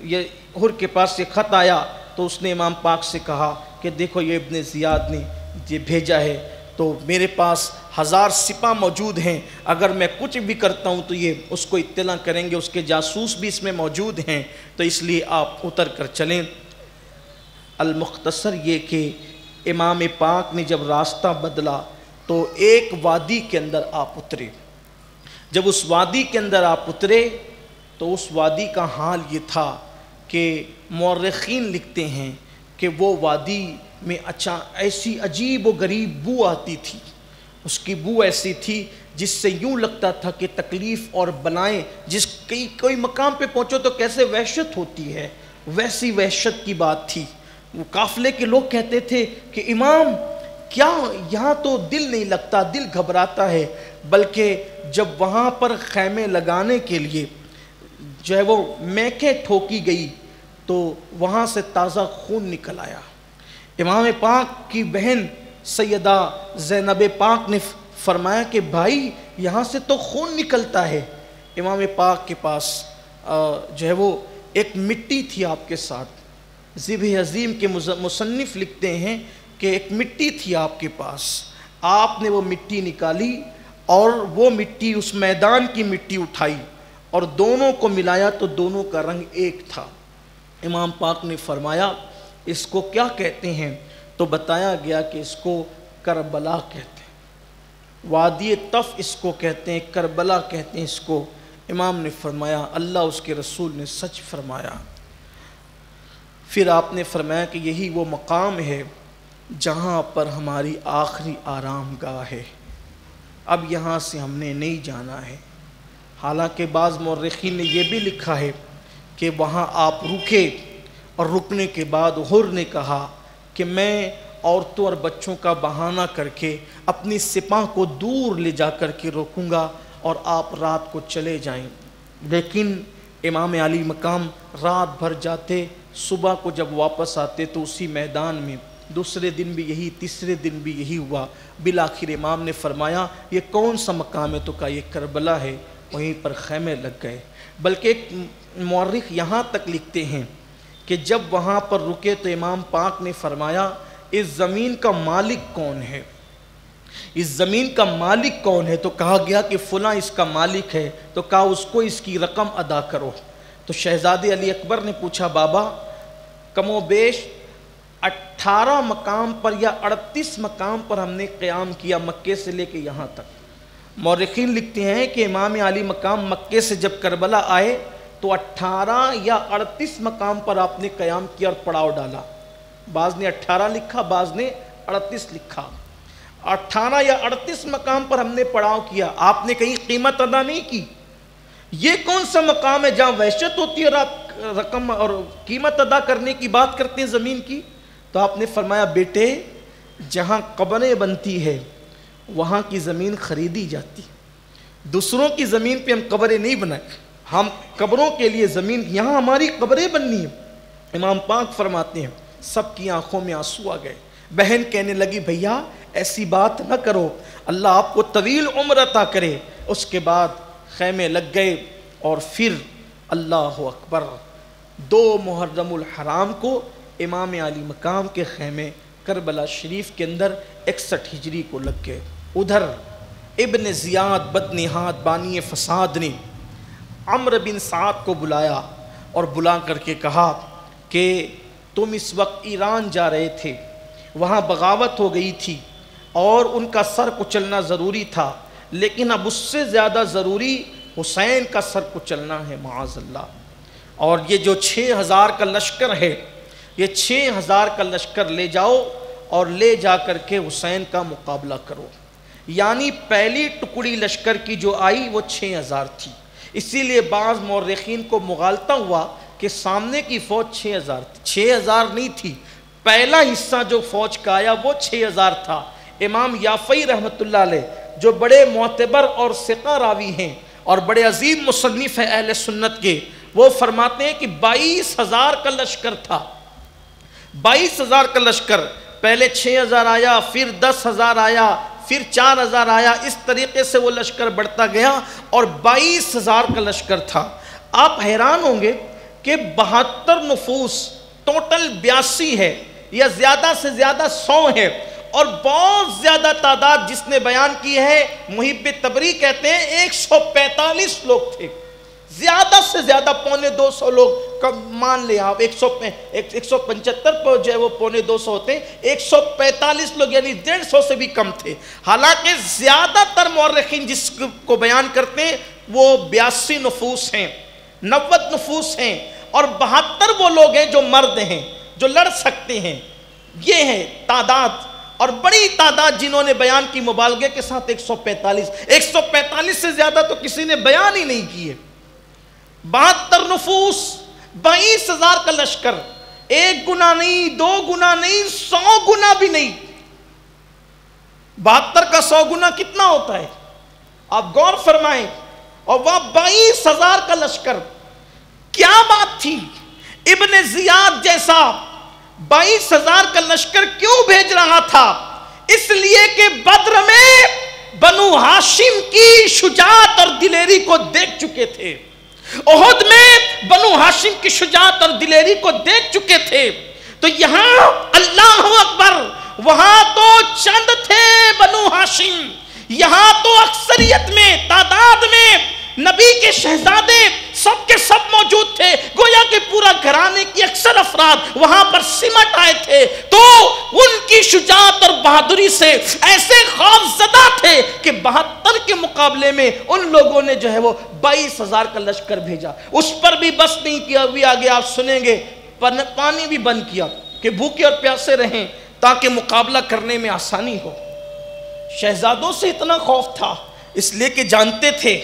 یہ حر کے پاس یہ خط آیا تو اس نے امام پاک سے کہا کہ دیکھو یہ ابن زیاد نے یہ بھیجا ہے، تو میرے پاس 1000 سپاہ موجود ہیں، اگر میں کچھ بھی کرتا ہوں تو یہ اس کو اطلاع کریں گے، اس کے جاسوس بھی اس میں موجود ہیں، تو اس لیے آپ اتر کر چلیں۔ المختصر یہ کہ امام پاک نے جب راستہ بدلا تو ایک وادی کے اندر آپ اترے۔ جب اس وادی کے اندر آپ اترے تو اس وادی کا حال یہ تھا کہ مورخین لکھتے ہیں کہ وہ وادی میں ایسی عجیب و غریب بو آتی تھی، اس کی بو ایسی تھی جس سے یوں لگتا تھا کہ تکلیف اور بلائیں، جس کوئی مقام پہ پہنچو تو کیسے وحشت ہوتی ہے، ویسی وحشت کی بات تھی۔ وہ قافلے کے لوگ کہتے تھے کہ امام کیا یہاں تو دل نہیں لگتا، دل گھبراتا ہے، بلکہ جب وہاں پر خیمے لگانے کے لیے جو ہے وہ میکیں ٹھوکی گئی تو وہاں سے تازہ خون نکل آیا۔ امام پاک کی بہن سیدہ زینب پاک نے فرمایا کہ بھائی یہاں سے تو خون نکلتا ہے۔ امام پاک کے پاس جو ہے وہ ایک مٹی تھی آپ کے ساتھ۔ ذبح عظیم کے مصنف لکھتے ہیں کہ ایک مٹی تھی آپ کے پاس، آپ نے وہ مٹی نکالی اور وہ مٹی اس میدان کی مٹی اٹھائی اور دونوں کو ملایا تو دونوں کا رنگ ایک تھا۔ امام پاک نے فرمایا اس کو کیا کہتے ہیں؟ تو بتایا گیا کہ اس کو کربلا کہتے ہیں، وادی طف اس کو کہتے ہیں، کربلا کہتے ہیں اس کو۔ امام نے فرمایا اللہ اس کے رسول نے سچ فرمایا۔ پھر آپ نے فرمایا کہ یہی وہ مقام ہے جہاں پر ہماری آخری آرام گاہ ہے، اب یہاں سے ہم نے نہیں جانا ہے۔ حالانکہ بعض مورخین نے یہ بھی لکھا ہے کہ وہاں آپ رکے اور رکنے کے بعد حر نے کہا کہ میں عورتوں اور بچوں کا بہانہ کر کے اپنی سپاہ کو دور لے جا کر کے روکوں گا اور آپ رات کو چلے جائیں۔ لیکن امام علی مقام رات بھر جاتے، صبح کو جب واپس آتے تو اسی میدان میں، دوسرے دن بھی یہی، تیسرے دن بھی یہی ہوا۔ بالآخر امام نے فرمایا یہ کون سا مقام ہے؟ تو کہا یہ کربلا ہے، وہیں پر خیمے لگ گئے۔ بلکہ ایک مورخ یہاں تک لکھتے ہیں کہ جب وہاں پر رکے تو امام پاک نے فرمایا اس زمین کا مالک کون ہے؟ اس زمین کا مالک کون ہے؟ تو کہا گیا کہ فلاں اس کا مالک ہے۔ تو کہا اس کو اس کی رقم ادا کرو۔ تو شہزادے علی اکبر نے پوچھا بابا کم و بیش 18 مقام پر یا 38 مقام پر ہم نے قیام کیا مکے سے لے کے یہاں تک۔ مورخین لکھتے ہیں کہ امام علی مقام مکے سے جب کربلا آئے تو 18 یا 38 مقام پر آپ نے قیام کیا اور پڑاؤ ڈالا۔ بعض نے 18 لکھا، بعض نے 38 لکھا۔ 18 یا 38 مقام پر ہم نے پڑاؤ کیا، آپ نے کہیں قیمت ادا نہیں کی۔ یہ کون سا مقام ہے جہاں وحشت ہوتی ہے اور آپ رقم اور قیمت ادا کرنے کی بات کرتے ہیں زمین کی؟ تو آپ نے فرمایا بیٹے جہاں قبریں بنتی ہے وہاں کی زمین خریدی جاتی، دوسروں کی زمین پہ ہم قبریں نہیں بنائیں، ہم قبروں کے لیے زمین، یہاں ہماری قبریں بننی ہیں۔ امام پاک فرماتے ہیں سب کی آنکھوں میں آنسو آ گئے۔ بہن کہنے لگی بھیا ایسی بات نہ کرو، اللہ آپ کو طویل عمر عطا کرے۔ اس کے بعد خیمے لگ گئے اور پھر اللہ اکبر 2 محرم الحرام کو امام علی مقام کے خیمے کربلا شریف کے اندر 61 ہجری کو لگ گئے۔ ادھر ابن زیاد بدنہاد بانی فساد نے عمرو بن سعد کو بلایا اور بلا کر کے کہا کہ تم اس وقت ایران جا رہے تھے، وہاں بغاوت ہو گئی تھی اور ان کا سر کچلنا ضروری تھا، لیکن اب اس سے زیادہ ضروری حسین کا سر کچلنا ہے معاذ اللہ۔ اور یہ جو 6000 کا لشکر ہے، یہ 6000 کا لشکر لے جاؤ اور لے جا کر کے حسین کا مقابلہ کرو۔ یعنی پہلی ٹکڑی لشکر کی جو آئی وہ 6000 تھی، اسی لیے بعض مورخین کو مغالطہ ہوا کہ سامنے کی فوج 6000 تھی، 6000 نہیں تھی۔ پہلا حصہ جو فوج کا آیا وہ 6000 تھا۔ امام یافعی رحمۃ اللہ علیہ جو بڑے معتبر اور ثقہ راوی ہیں اور بڑے عظیم مصنف ہیں اہل سنت کے، وہ فرماتے ہیں کہ 22000 کا لشکر تھا۔ 22000 کا لشکر، پہلے 6000 آیا، پھر 10000 آیا، پھر 4000 آیا، اس طریقے سے وہ لشکر بڑھتا گیا اور 22000 کا لشکر تھا۔ آپ حیران ہوں گے کہ 72 نفوس ٹوٹل 82 ہے یا زیادہ سے زیادہ 100 ہے، اور بہت زیادہ تعداد جس نے بیان کی ہے محب تبری کہتے ہیں 145 لوگ تھے، زیادہ سے زیادہ 125 لوگ مان لیں آپ، 175 پر جو ہے وہ 125 ہوتے ہیں، 145 لوگ یعنی 150 سے بھی کم تھے۔ حالانکہ زیادہ تر مورخین جس کو بیان کرتے ہیں وہ 82 نفوس ہیں، 90 نفوس ہیں، اور 72 وہ لوگ ہیں جو مرد ہیں جو لڑ سکتے ہیں۔ یہ ہے تعداد، اور بڑی تعداد جنہوں نے بیان کی مبالغے کے ساتھ 145 سے زیادہ تو کسی نے بیان ہی نہیں کیے۔ 72 نفوس، 22000 کا لشکر، 1 گنا نہیں، 2 گنا نہیں، 100 گنا بھی نہیں۔ 72 کا 100 گنا کتنا ہوتا ہے آپ غور فرمائیں، اور وہاں 22000 کا لشکر۔ کیا بات تھی؟ ابن زیاد جیسا 22000 کا لشکر کیوں بھیج رہا تھا؟ اس لیے کہ بدر میں بنو ہاشم کی شجاعت اور دلیری کو دیکھ چکے تھے، احد میں بنو ہاشم کی شجاعت اور دلیری کو دیکھ چکے تھے، تو یہاں اللہ اکبر، وہاں تو چند تھے بنو ہاشم، یہاں تو اکثریت میں، تعداد میں نبی کے شہزادے سب کے سب موجود تھے، گویا کہ پورا گھرانے کی اکثر افراد وہاں پر سمٹ آئے تھے، تو ان کی شجاعت اور بہادری سے ایسے خوف زدہ تھے کہ 72 کے مقابلے میں ان لوگوں نے جو ہے وہ 22,000 کا لشکر بھیجا۔ اس پر بھی بس نہیں کیا، ابھی آگے آپ سنیں گے، پانی بھی بند کیا کہ بھوکے اور پیاسے رہیں تاکہ مقابلہ کرنے میں آسانی ہو۔ شہزادوں سے اتنا خوف تھا اس لیے کہ جانتے تھے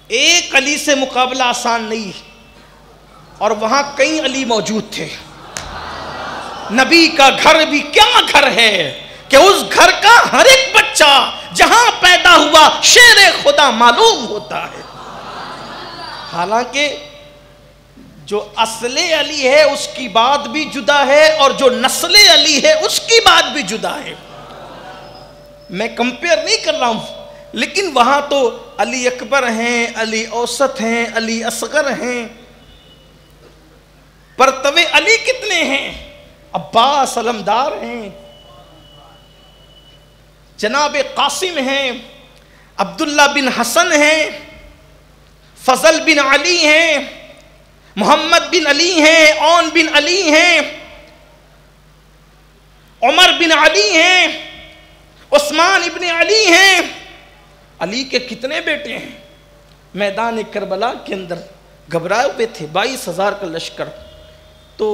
ایک علی سے مقابلہ آسان نہیں، اور وہاں کئی علی موجود تھے۔ نبی کا گھر بھی کیا گھر ہے کہ اس گھر کا ہر ایک بچہ جہاں پیدا ہوا شیر خدا معلوم ہوتا ہے۔ حالانکہ جو اصل علی ہے اس کی بات بھی جدا ہے، اور جو نسل علی ہے اس کی بات بھی جدا ہے۔ میں کمپیئر نہیں کر رہا ہوں، لیکن وہاں تو علی اکبر ہیں، علی اوسط ہیں، علی اصغر ہیں، پرتوے علی کتنے ہیں، عباس علمدار ہیں، جناب قاسم ہیں، عبداللہ بن حسن ہیں، فضل بن علی ہیں، محمد بن علی ہیں، اون بن علی ہیں، عمر بن علی ہیں، عثمان ابن علی ہیں۔ علی کے کتنے بیٹے ہیں؟ میدان کربلا کے اندر گھبرائے ہوئے تھے، 22,000 کا لشکر، تو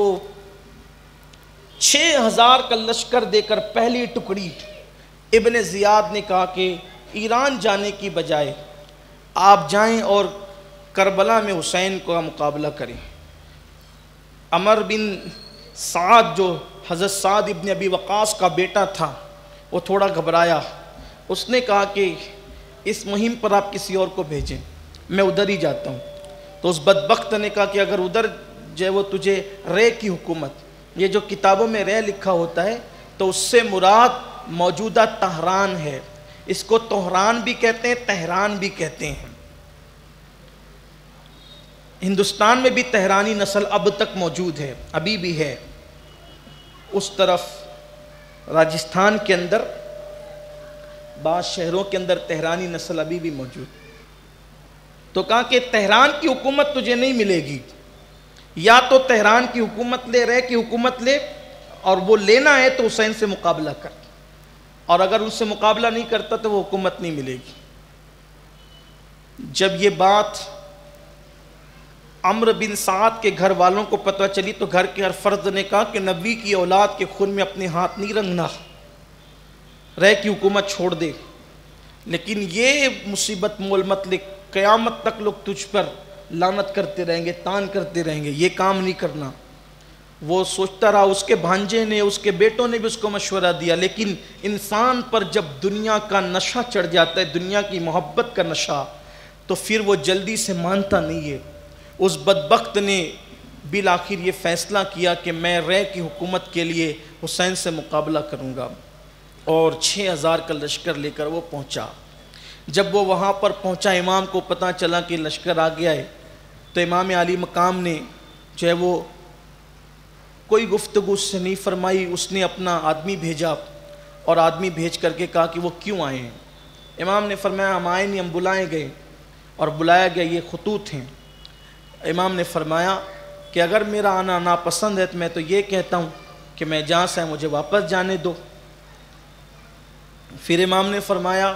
6,000 کا لشکر دے کر پہلی ٹکڑی ابن زیاد نے کہا کہ ایران جانے کی بجائے آپ جائیں اور کربلا میں حسین کو مقابلہ کریں۔ عمر بن سعد جو حضرت سعد ابن ابی وقاص کا بیٹا تھا وہ تھوڑا گھبرایا، اس نے کہا کہ اس مہم پر آپ کسی اور کو بھیجیں، میں ادھر ہی جاتا ہوں۔ تو اس بدبخت نے کہا کہ اگر ادھر جو ہے وہ تجھے رے کی حکومت، یہ جو کتابوں میں رے لکھا ہوتا ہے تو اس سے مراد موجودہ تہران ہے، اس کو تہران بھی کہتے ہیں، تہران بھی کہتے ہیں۔ ہندوستان میں بھی تہرانی نسل اب تک موجود ہے، ابھی بھی ہے۔ اس طرف راجستھان کے اندر بعض شہروں کے اندر تہرانی نسل ابھی بھی موجود۔ تو کہا کہ تہران کی حکومت تجھے نہیں ملے گی، یا تو تہران کی حکومت لے، رے کی حکومت لے، اور وہ لینا ہے تو حسین سے مقابلہ کر، اور اگر اس سے مقابلہ نہیں کرتا تو وہ حکومت نہیں ملے گی۔ جب یہ بات عمرو بن سعد کے گھر والوں کو پتہ چلی تو گھر کے ہر فرد نے کہا کہ نبی کی اولاد کے خون میں اپنے ہاتھ نہیں رنگنا، رے کی حکومت چھوڑ دے۔ لیکن یہ مصیبت مول مت لکھ، قیامت تک لوگ تجھ پر لعنت کرتے رہیں گے، تان کرتے رہیں گے، یہ کام نہیں کرنا۔ وہ سوچتا رہا، اس کے بھانجے نے، اس کے بیٹوں نے بھی اس کو مشورہ دیا، لیکن انسان پر جب دنیا کا نشہ چڑھ جاتا ہے، دنیا کی محبت کا نشہ، تو پھر وہ جلدی سے مانتا نہیں ہے۔ اس بدبخت نے بالآخر یہ فیصلہ کیا کہ میں رے کی حکومت کے لیے حسین سے مقابلہ کروں گا، اور 6,000 کا لشکر لے کر وہ پہنچا۔ جب وہ وہاں پر پہنچا، امام کو پتہ چلا کہ لشکر آ گیا ہے، تو امام علی مقام نے جو ہے وہ کوئی گفتگو اس سے نہیں فرمائی، اس نے اپنا آدمی بھیجا، اور آدمی بھیج کر کے کہا کہ وہ کیوں آئے ہیں؟ امام نے فرمایا ہم آئے نہیں، ہم بلائے گئے، اور بلایا گیا یہ خطوط ہیں۔ امام نے فرمایا کہ اگر میرا آنا ناپسند ہے تو میں تو یہ کہتا ہوں کہ میں جہاں سے مجھے واپس جانے دو۔ پھر امام نے فرمایا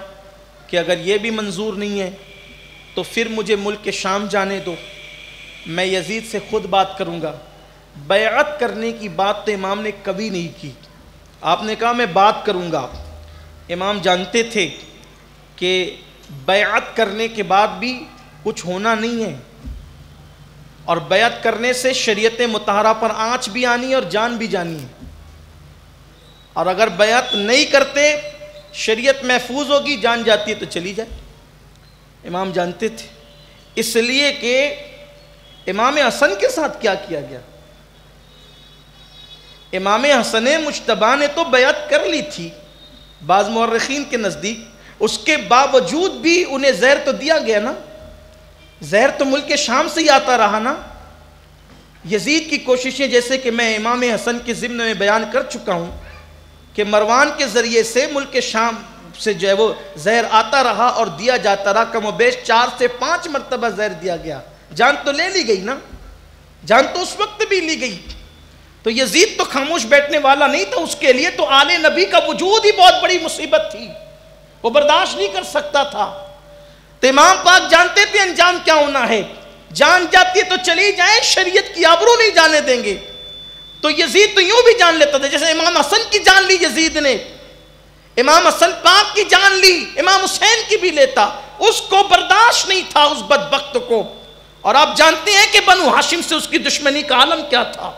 کہ اگر یہ بھی منظور نہیں ہے تو پھر مجھے ملک شام جانے دو، میں یزید سے خود بات کروں گا۔ بیعت کرنے کی بات تو امام نے کبھی نہیں کی، آپ نے کہا میں بات کروں گا۔ امام جانتے تھے کہ بیعت کرنے کے بعد بھی کچھ ہونا نہیں ہے، اور بیعت کرنے سے شریعت مطہرہ پر آنچ بھی آنی ہے اور جان بھی جانی ہے، اور اگر بیعت نہیں کرتے شریعت محفوظ ہوگی، جان جاتی ہے تو چلی جائے۔ امام جانتے تھے، اس لیے کہ امام حسن کے ساتھ کیا کیا گیا؟ امام حسن مجتبیٰ نے تو بیعت کر لی تھی بعض مورخین کے نزدیک، اس کے باوجود بھی انہیں زہر تو دیا گیا نا۔ زہر تو ملک شام سے ہی آتا رہا نا. یزید کی کوششیں جیسے کہ میں امام حسن کے ضمن میں بیان کر چکا ہوں کہ مروان کے ذریعے سے ملک شام سے جو ہے وہ زہر آتا رہا اور دیا جاتا رہا. کم و بیش 4 سے 5 مرتبہ زہر دیا گیا. جان تو لے لی گئی نا, جان تو اس وقت بھی لی گئی. تو یزید تو خاموش بیٹھنے والا نہیں تھا, اس کے لیے تو آل نبی کا وجود ہی بہت بڑی مصیبت تھی, وہ برداشت نہیں کر سکتا تھا. تو امام پاک جانتے تھے انجام کیا ہونا ہے, جان جاتی ہے تو چلی جائیں, شریعت کی آبرو نہیں جانے دیں گے. تو یزید تو یوں بھی جان لیتا تھا, جیسے امام حسن کی جان لی یزید نے, امام حسن پاک کی جان لی, امام حسین کی بھی لیتا. اس کو برداشت نہیں تھا اس بدبخت کو. اور آپ جانتے ہیں کہ بنو ہاشم سے اس کی دشمنی کا عالم کیا تھا.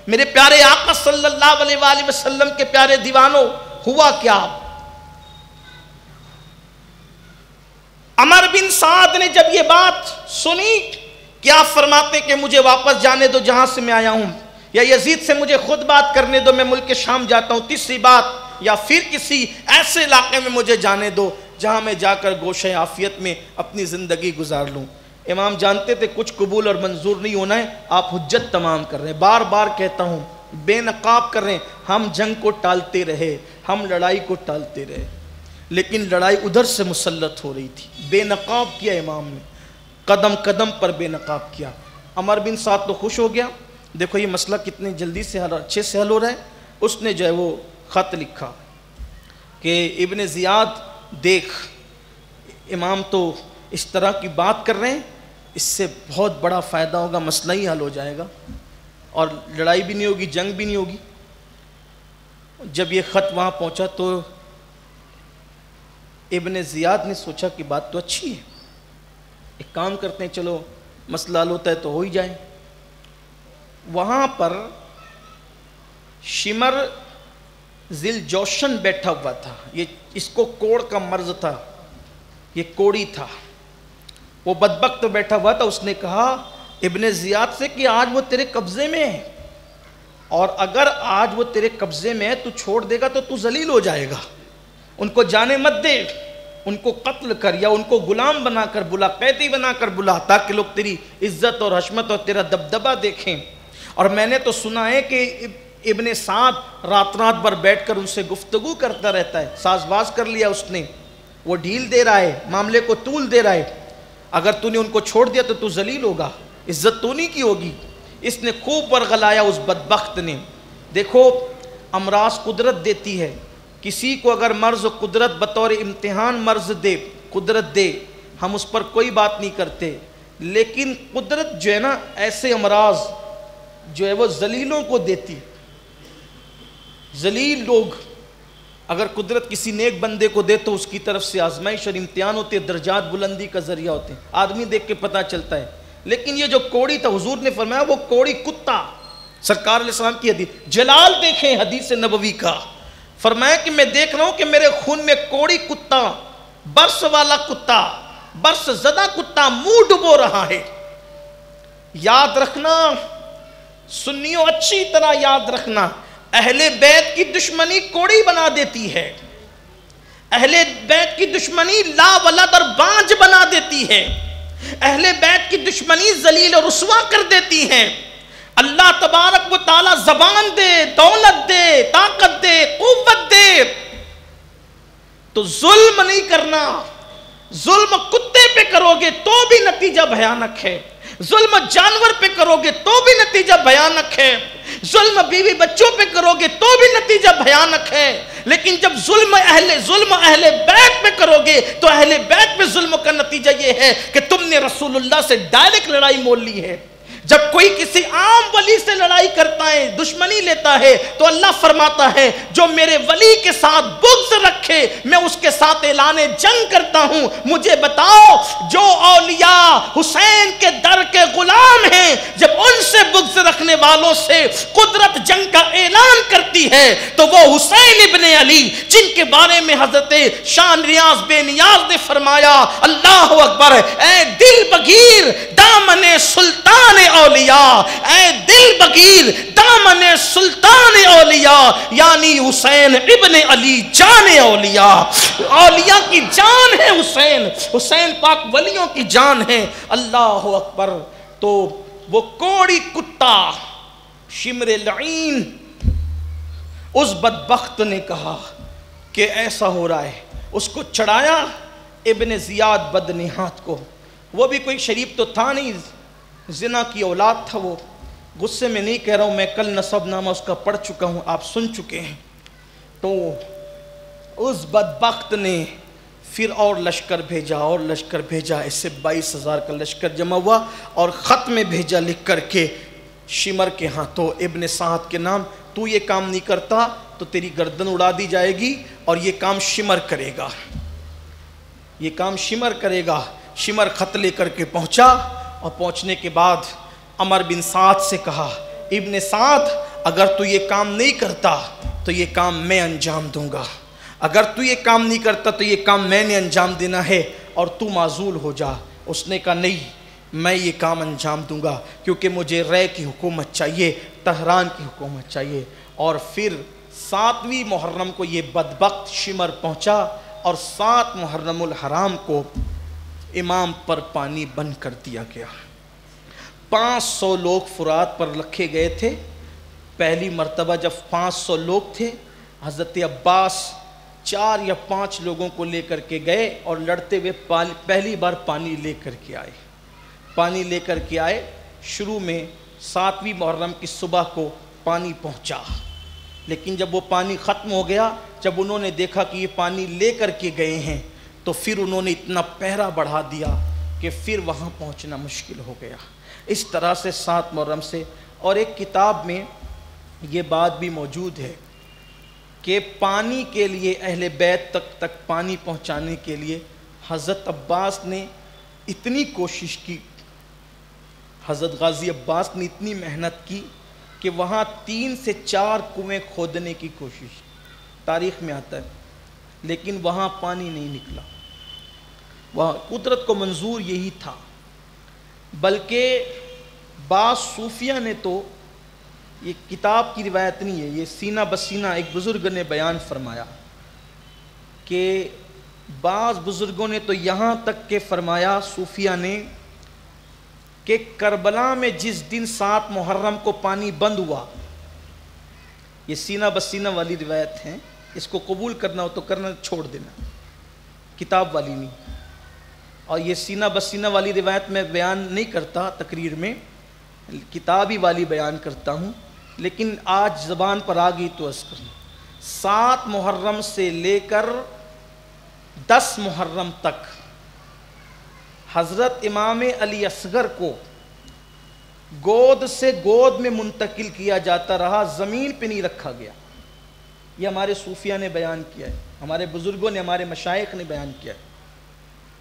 میرے پیارے آقا صلی اللہ علیہ وآلہ وسلم کے پیارے دیوانوں, ہوا کیا؟ عمر بن سعد نے جب یہ بات سنی, کیا فرماتے کہ مجھے واپس جانے دو جہاں سے میں آیا ہوں, یا یزید سے مجھے خود بات کرنے دو, میں ملک شام جاتا ہوں. تیسری بات, یا پھر کسی ایسے علاقے میں مجھے جانے دو جہاں میں جا کر گوشہ عافیت میں اپنی زندگی گزار لوں. امام جانتے تھے کچھ قبول اور منظور نہیں ہونا ہے, آپ حجت تمام کر رہے ہیں. بار بار کہتا ہوں, بے نقاب کر رہے ہیں. ہم جنگ کو ٹالتے رہے, ہم لڑائی کو ٹالتے رہے, لیکن لڑائی ادھر سے مسلط ہو رہی تھی. بے نقاب کیا امام نے, قدم قدم پر بے نقاب کیا. عمر بن سعد تو خوش ہو گیا, دیکھو یہ مسئلہ کتنے جلدی سے اچھے سے حل ہو رہا ہے. اس نے جو ہے وہ خط لکھا کہ ابن زیاد دیکھ, امام تو اس طرح کی بات کر رہے ہیں, اس سے بہت بڑا فائدہ ہوگا, مسئلہ ہی حل ہو جائے گا اور لڑائی بھی نہیں ہوگی, جنگ بھی نہیں ہوگی. جب یہ خط وہاں پہنچا تو ابن زیاد نے سوچا کہ بات تو اچھی ہے, ایک کام کرتے ہیں, چلو مسئلہ حل ہوتا ہے تو ہو ہی جائے. وہاں پر شمر ذل جوشن بیٹھا ہوا تھا, یہ اس کو کوڑ کا مرض تھا, یہ کوڑی تھا. وہ بدبخت بیٹھا ہوا تھا. اس نے کہا ابن زیاد سے کہ آج وہ تیرے قبضے میں ہے, اور اگر آج وہ تیرے قبضے میں ہے تو چھوڑ دے گا تو تو ذلیل ہو جائے گا. ان کو جانے مت دے, ان کو قتل کر یا ان کو غلام بنا کر بلا, قیدی بنا کر بلا, تاکہ لوگ تیری عزت اور حشمت اور تیرا دبدبہ دیکھیں. اور میں نے تو سنا ہے کہ ابن سعد رات رات بھر بیٹھ کر ان سے گفتگو کرتا رہتا ہے, ساز باز کر لیا اس نے, وہ ڈھیل دے رہا ہے, معاملے کو طول دے رہا ہے. اگر تو نے ان کو چھوڑ دیا تو تو ذلیل ہوگا, عزت تو نہیں کی ہوگی. اس نے خوب ورغلایا اس بدبخت نے. دیکھو امراض قدرت دیتی ہے, کسی کو اگر مرض قدرت بطور امتحان مرض دے, قدرت دے, ہم اس پر کوئی بات نہیں کرتے. لیکن قدرت جو ہے نا, ایسے امراض جو ہے وہ ذلیلوں کو دیتی. ذلیل لوگ اگر قدرت کسی نیک بندے کو دے تو اس کی طرف سے آزمائش اور امتحان ہوتے ہیں, درجات بلندی کا ذریعہ ہوتے ہیں, آدمی دیکھ کے پتہ چلتا ہے. لیکن یہ جو کوڑی تھا, حضور نے فرمایا وہ کوڑی کتا, سرکار علیہ السلام کی حدیث, جلال دیکھیں حدیث نبوی کا, فرمایا کہ میں دیکھ رہا ہوں کہ میرے خون میں کوڑی کتا, برس والا کتا, برس زدہ کتا منہ ڈبو رہا ہے. یاد رکھنا سنیوں, اچھی طرح یاد رکھنا, اہل بیت کی دشمنی کوڑی بنا دیتی ہے, اہل بیت کی دشمنی لا ولد اور بانج بنا دیتی ہے, اہل بیت کی دشمنی ذلیل اور رسوا کر دیتی ہے. اللہ تبارک و تعالی زبان دے, دولت دے, طاقت دے, قوت دے, تو ظلم نہیں کرنا. ظلم کتے پہ کرو گے تو بھی نتیجہ بھیانک ہے, ظلم جانور پہ کرو گے تو بھی نتیجہ بھیانک ہے, ظلم بیوی بچوں پہ کرو گے تو بھی نتیجہ بھیانک ہے. لیکن جب ظلم اہل بیت پہ کرو گے تو اہل بیت پہ ظلم کا نتیجہ یہ ہے کہ تم نے رسول اللہ سے ڈائریکٹ لڑائی مول لی ہے. جب کوئی کسی عام ولی سے لڑائی کرتا ہے, دشمنی لیتا ہے, تو اللہ فرماتا ہے جو میرے ولی کے ساتھ بغض رکھے میں اس کے ساتھ اعلان جنگ کرتا ہوں. مجھے بتاؤ جو اولیاء حسین کے در کے غلام ہیں, جب ان سے بغض رکھنے والوں سے قدرت جنگ کا اعلان کرتی ہے تو وہ حسین ابن علی جن کے بارے میں حضرت شاہ نیاز بے نیاز نے فرمایا اللہ اکبر، اے دل بگیر دامن سلطان اولیاء، اے دل بگیر دامن سلطان اولیاء، یعنی حسین ابن علی جان اولیاء، اولیاء کی جان ہے حسین، حسین پاک ولیوں کی جان ہے۔ اللہ اکبر۔ تو وہ کوڑی کتا شمر لعین اس بدبخت نے کہا کہ ایسا ہو رہا ہے، اس کو چڑھایا ابن زیاد بدنہاد کو، وہ بھی کوئی شریف تو تھا نہیں، زنا کی اولاد تھا وہ، غصے میں نہیں کہہ رہا ہوں میں، کل نسب نامہ اس کا پڑھ چکا ہوں، آپ سن چکے ہیں۔ تو اس بدبخت نے پھر اور لشکر بھیجا اور لشکر بھیجا، اس سے 22,000 کا لشکر جمع ہوا اور خط میں بھیجا لکھ کر کے شمر کے ہاتھوں ابن سعد کے نام، تو یہ کام نہیں کرتا تو تیری گردن اڑا دی جائے گی اور یہ کام شمر کرے گا، یہ کام شمر کرے گا۔ شمر خط لے کر کے پہنچا اور پہنچنے کے بعد عمر بن سعد سے کہا ابن سعد اگر تو یہ کام نہیں کرتا تو یہ کام میں انجام دوں گا، اگر تو یہ کام نہیں کرتا تو یہ کام میں نے انجام دینا ہے اور تو معزول ہو جا۔ اس نے کہا نہیں، میں یہ کام انجام دوں گا کیونکہ مجھے رے کی حکومت چاہیے، طہران کی حکومت چاہیے۔ اور پھر 7ویں محرم کو یہ بدبخت شمر پہنچا اور 7 محرم الحرام کو امام پر پانی بند کر دیا گیا۔ 500 لوگ فرات پر رکھے گئے تھے۔ پہلی مرتبہ جب 500 لوگ تھے، حضرت عباس 4 یا 5 لوگوں کو لے کر کے گئے اور لڑتے ہوئے پہلی بار پانی لے کر کے آئے، پانی لے کر کے آئے۔ شروع میں 7ویں محرم کی صبح کو پانی پہنچا، لیکن جب وہ پانی ختم ہو گیا، جب انہوں نے دیکھا کہ یہ پانی لے کر کے گئے ہیں تو پھر انہوں نے اتنا پہرا بڑھا دیا کہ پھر وہاں پہنچنا مشکل ہو گیا۔ اس طرح سے 7 محرم سے۔ اور ایک کتاب میں یہ بات بھی موجود ہے کہ پانی کے لیے اہل بیت تک پانی پہنچانے کے لیے حضرت عباس نے اتنی کوشش کی، حضرت غازی عباس نے اتنی محنت کی کہ وہاں 3 سے 4 کنویں کھودنے کی کوشش، تاریخ میں آتا ہے، لیکن وہاں پانی نہیں نکلا۔ وہاں قدرت کو منظور یہی تھا، بلکہ بعض صوفیہ نے تو، یہ کتاب کی روایت نہیں ہے، یہ سینہ بسینہ ایک بزرگ نے بیان فرمایا کہ بعض بزرگوں نے تو یہاں تک کہ فرمایا صوفیہ نے کہ کربلا میں جس دن 7 محرم کو پانی بند ہوا، یہ سینہ بسینہ والی روایت ہے، اس کو قبول کرنا ہو تو کرنا، چھوڑ دینا، کتاب والی نہیں۔ اور یہ سینہ بسینہ والی روایت میں بیان نہیں کرتا تقریر میں، کتابی والی بیان کرتا ہوں، لیکن آج زبان پر آ گئی تو عرض کروں۔ 7 محرم سے لے کر 10 محرم تک حضرت امام علی اصغر کو گود سے گود میں منتقل کیا جاتا رہا، زمین پہ نہیں رکھا گیا۔ یہ ہمارے صوفیہ نے بیان کیا ہے، ہمارے بزرگوں نے، ہمارے مشائخ نے بیان کیا ہے۔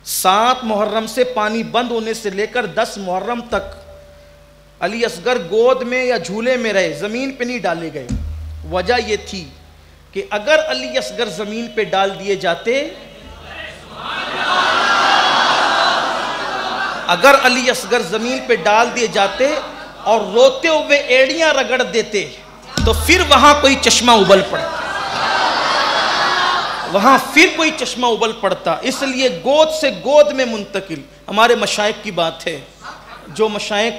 7 محرم سے پانی بند ہونے سے لے کر 10 محرم تک علی اصغر گود میں یا جھولے میں رہے، زمین پہ نہیں ڈالے گئے۔ وجہ یہ تھی کہ اگر علی اصغر زمین پہ ڈال دیے جاتے، اگر علی اصغر زمین پہ ڈال دیے جاتے اور روتے ہوئے ایڑیاں رگڑ دیتے تو پھر وہاں کوئی چشمہ ابل پڑتا، وہاں پھر کوئی چشمہ ابل پڑتا۔ اس لیے گود سے گود میں منتقل۔ ہمارے مشائخ کی بات ہے، جو مشائخ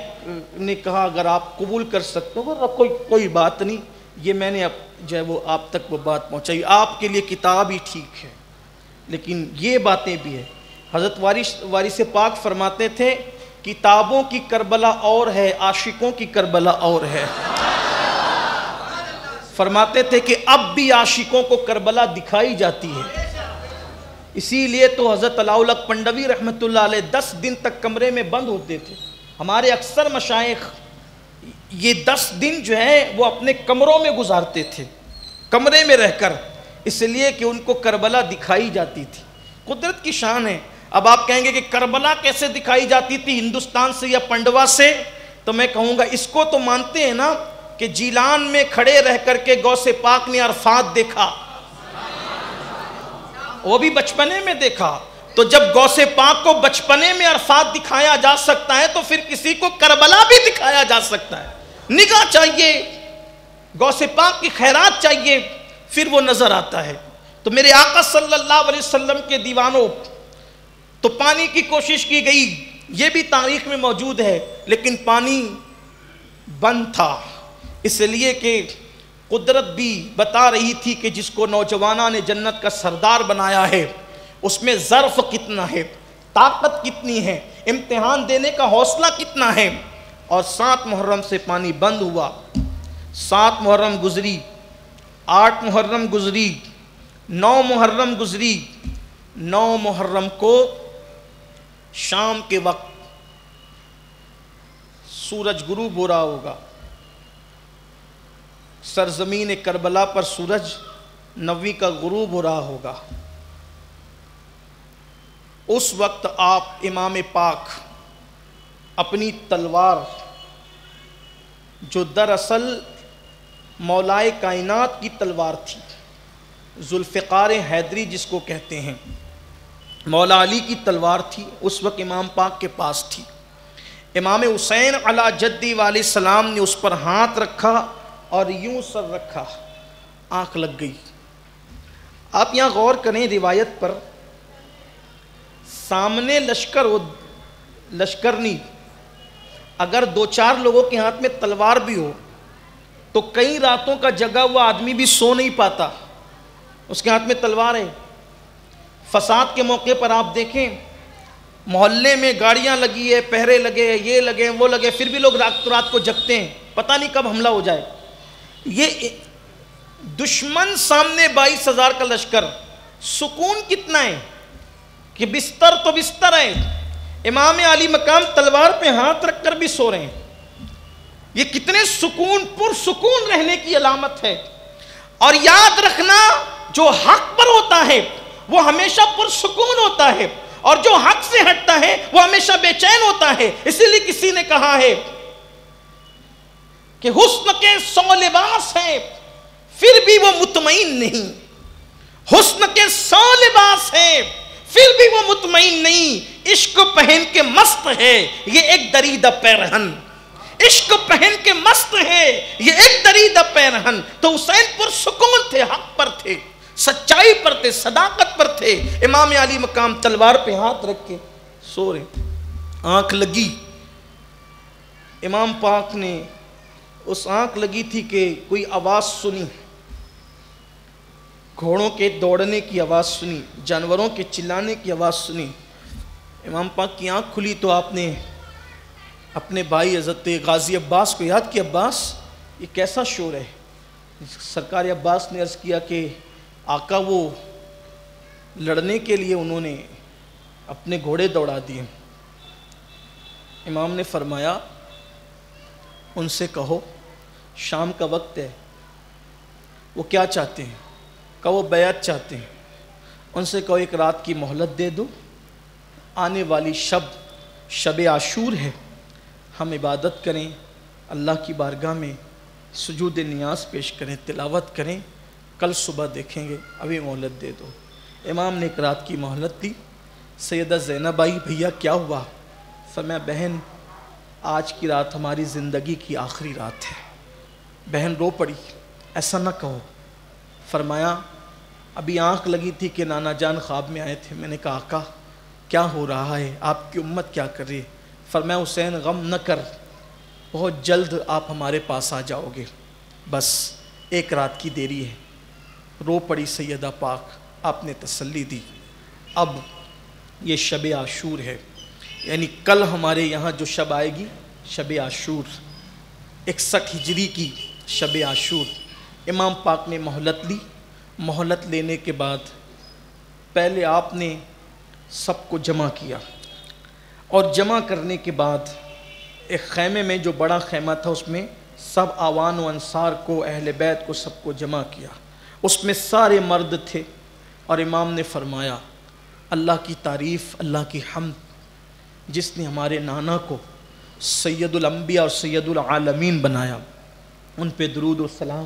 نے کہا اگر آپ قبول کر سکتے ہو، کوئی بات نہیں، یہ میں نے جو ہے وہ آپ تک وہ بات پہنچائی، آپ کے لیے کتاب ہی ٹھیک ہے، لیکن یہ باتیں بھی ہیں۔ حضرت وارث پاک فرماتے تھے کتابوں کی کربلا اور ہے، عاشقوں کی کربلا اور ہے۔ فرماتے تھے کہ اب بھی عاشقوں کو کربلا دکھائی جاتی ہے، اسی لیے تو حضرت علاء الحق پنڈوی رحمۃ اللہ علیہ 10 دن تک کمرے میں بند ہوتے تھے۔ ہمارے اکثر مشائخ یہ 10 دن جو ہے وہ اپنے کمروں میں گزارتے تھے، کمرے میں رہ کر، اس لیے کہ ان کو کربلا دکھائی جاتی تھی۔ قدرت کی شان ہے۔ اب آپ کہیں گے کہ کربلا کیسے دکھائی جاتی تھی، ہندوستان سے یا پنڈوا سے؟ تو میں کہوں گا اس کو تو مانتے ہیں نا کہ جیلان میں کھڑے رہ کر کے غوث پاک نے عرفات دیکھا، وہ بھی بچپنے میں دیکھا، تو جب غوث پاک کو بچپنے میں عرفات دکھایا جا سکتا ہے تو پھر کسی کو کربلا بھی دکھایا جا سکتا ہے۔ نگاہ چاہیے، غوث پاک کی خیرات چاہیے، پھر وہ نظر آتا ہے۔ تو میرے آقا صلی اللہ علیہ وسلم کے دیوانوں، تو پانی کی کوشش کی گئی، یہ بھی تاریخ میں موجود ہے، لیکن پانی بند تھا، اس لیے کہ قدرت بھی بتا رہی تھی کہ جس کو نوجوانوں نے جنت کا سردار بنایا ہے اس میں ظرف کتنا ہے، طاقت کتنی ہے، امتحان دینے کا حوصلہ کتنا ہے۔ اور 7 محرم سے پانی بند ہوا، 7 محرم گزری، 8 محرم گزری، 9 محرم گزری۔ 9 محرم کو شام کے وقت سورج غروب ہو رہا ہوگا، سرزمین کربلا پر سورج 9ویں کا غروب ہو رہا ہوگا۔ اس وقت آپ امام پاک اپنی تلوار، جو دراصل مولائے کائنات کی تلوار تھی، ذوالفقار حیدری جس کو کہتے ہیں، مولا علی کی تلوار تھی، اس وقت امام پاک کے پاس تھی۔ امام حسین علی جدی علیہ السلام نے اس پر ہاتھ رکھا اور یوں سر رکھا، آنکھ لگ گئی۔ آپ یہاں غور کریں روایت پر، سامنے لشکر ہو، لشکرنی، اگر 2-4 لوگوں کے ہاتھ میں تلوار بھی ہو تو کئی راتوں کا جگا ہوا آدمی بھی سو نہیں پاتا، اس کے ہاتھ میں تلوار ہے۔ فساد کے موقع پر آپ دیکھیں، محلے میں گاڑیاں لگی ہے، پہرے لگے، یہ لگے، وہ لگے، پھر بھی لوگ رات کو جگتے ہیں، پتہ نہیں کب حملہ ہو جائے۔ یہ دشمن سامنے 22,000 کا لشکر، سکون کتنا ہے کہ بستر تو بستر ہے، امام علی مقام تلوار پہ ہاتھ رکھ کر بھی سو رہے ہیں۔ یہ کتنے سکون، پرسکون رہنے کی علامت ہے۔ اور یاد رکھنا، جو حق پر ہوتا ہے وہ ہمیشہ پرسکون ہوتا ہے، اور جو حق سے ہٹتا ہے وہ ہمیشہ بے چین ہوتا ہے۔ اسی لیے کسی نے کہا ہے کہ حسن کے 100 لباس ہیں پھر بھی وہ مطمئن نہیں، حسن کے 100 لباس ہیں پھر بھی وہ مطمئن نہیں، عشق پہن کے مست ہے یہ ایک دریدہ پیرہن، عشق پہن کے مست ہے یہ ایک دریدہ پیرہن۔ تو حسین پرسکون تھے، حق پر تھے، سچائی پر تھے، صداقت پر تھے۔ امام علی مقام تلوار پہ ہاتھ رکھ کے سو رہے، آنکھ لگی۔ امام پاک نے اس آنکھ لگی تھی کہ کوئی آواز سنی، گھوڑوں کے دوڑنے کی آواز سنی، جانوروں کے چلانے کی آواز سنی۔ امام پاک کی آنکھ کھلی تو آپ نے اپنے بھائی حضرت غازی عباس کو یاد کیا، عباس یہ کیسا شور ہے؟ سرکار عباس نے عرض کیا کہ آقا وہ لڑنے کے لیے انہوں نے اپنے گھوڑے دوڑا دیے۔ امام نے فرمایا ان سے کہو شام کا وقت ہے، وہ کیا چاہتے ہیں؟ کہ وہ بیعت چاہتے ہیں۔ ان سے کہو ایک رات کی مہلت دے دو، آنے والی شب عاشور ہے، ہم عبادت کریں، اللہ کی بارگاہ میں سجود نیاز پیش کریں، تلاوت کریں، کل صبح دیکھیں گے، ابھی مہلت دے دو۔ امام نے ایک رات کی مہلت دی۔ سیدہ زینب آئی، بھیا کیا ہوا؟ فرمایا بہن آج کی رات ہماری زندگی کی آخری رات ہے۔ بہن رو پڑی، ایسا نہ کہو۔ فرمایا ابھی آنکھ لگی تھی کہ نانا جان خواب میں آئے تھے، میں نے کہا آقا کیا ہو رہا ہے، آپ کی امت کیا کر رہی ہے؟ فرمایا حسین غم نہ کر، بہت جلد آپ ہمارے پاس آ جاؤ گے، بس ایک رات کی دیری ہے۔ رو پڑی سیدہ پاک، آپ نے تسلی دی۔ اب یہ شب عاشور ہے، یعنی کل ہمارے یہاں جو شب آئے گی شب عاشور، 61 ہجری کی شب عاشور۔ امام پاک نے مہلت لی۔ مہلت لینے کے بعد پہلے آپ نے سب کو جمع کیا، اور جمع کرنے کے بعد ایک خیمے میں، جو بڑا خیمہ تھا، اس میں سب آوان و انصار کو، اہل بیت کو، سب کو جمع کیا۔ اس میں سارے مرد تھے، اور امام نے فرمایا اللہ کی تعریف، اللہ کی حمد، جس نے ہمارے نانا کو سید الانبیاء اور سید العالمین بنایا، ان پہ درود و سلام،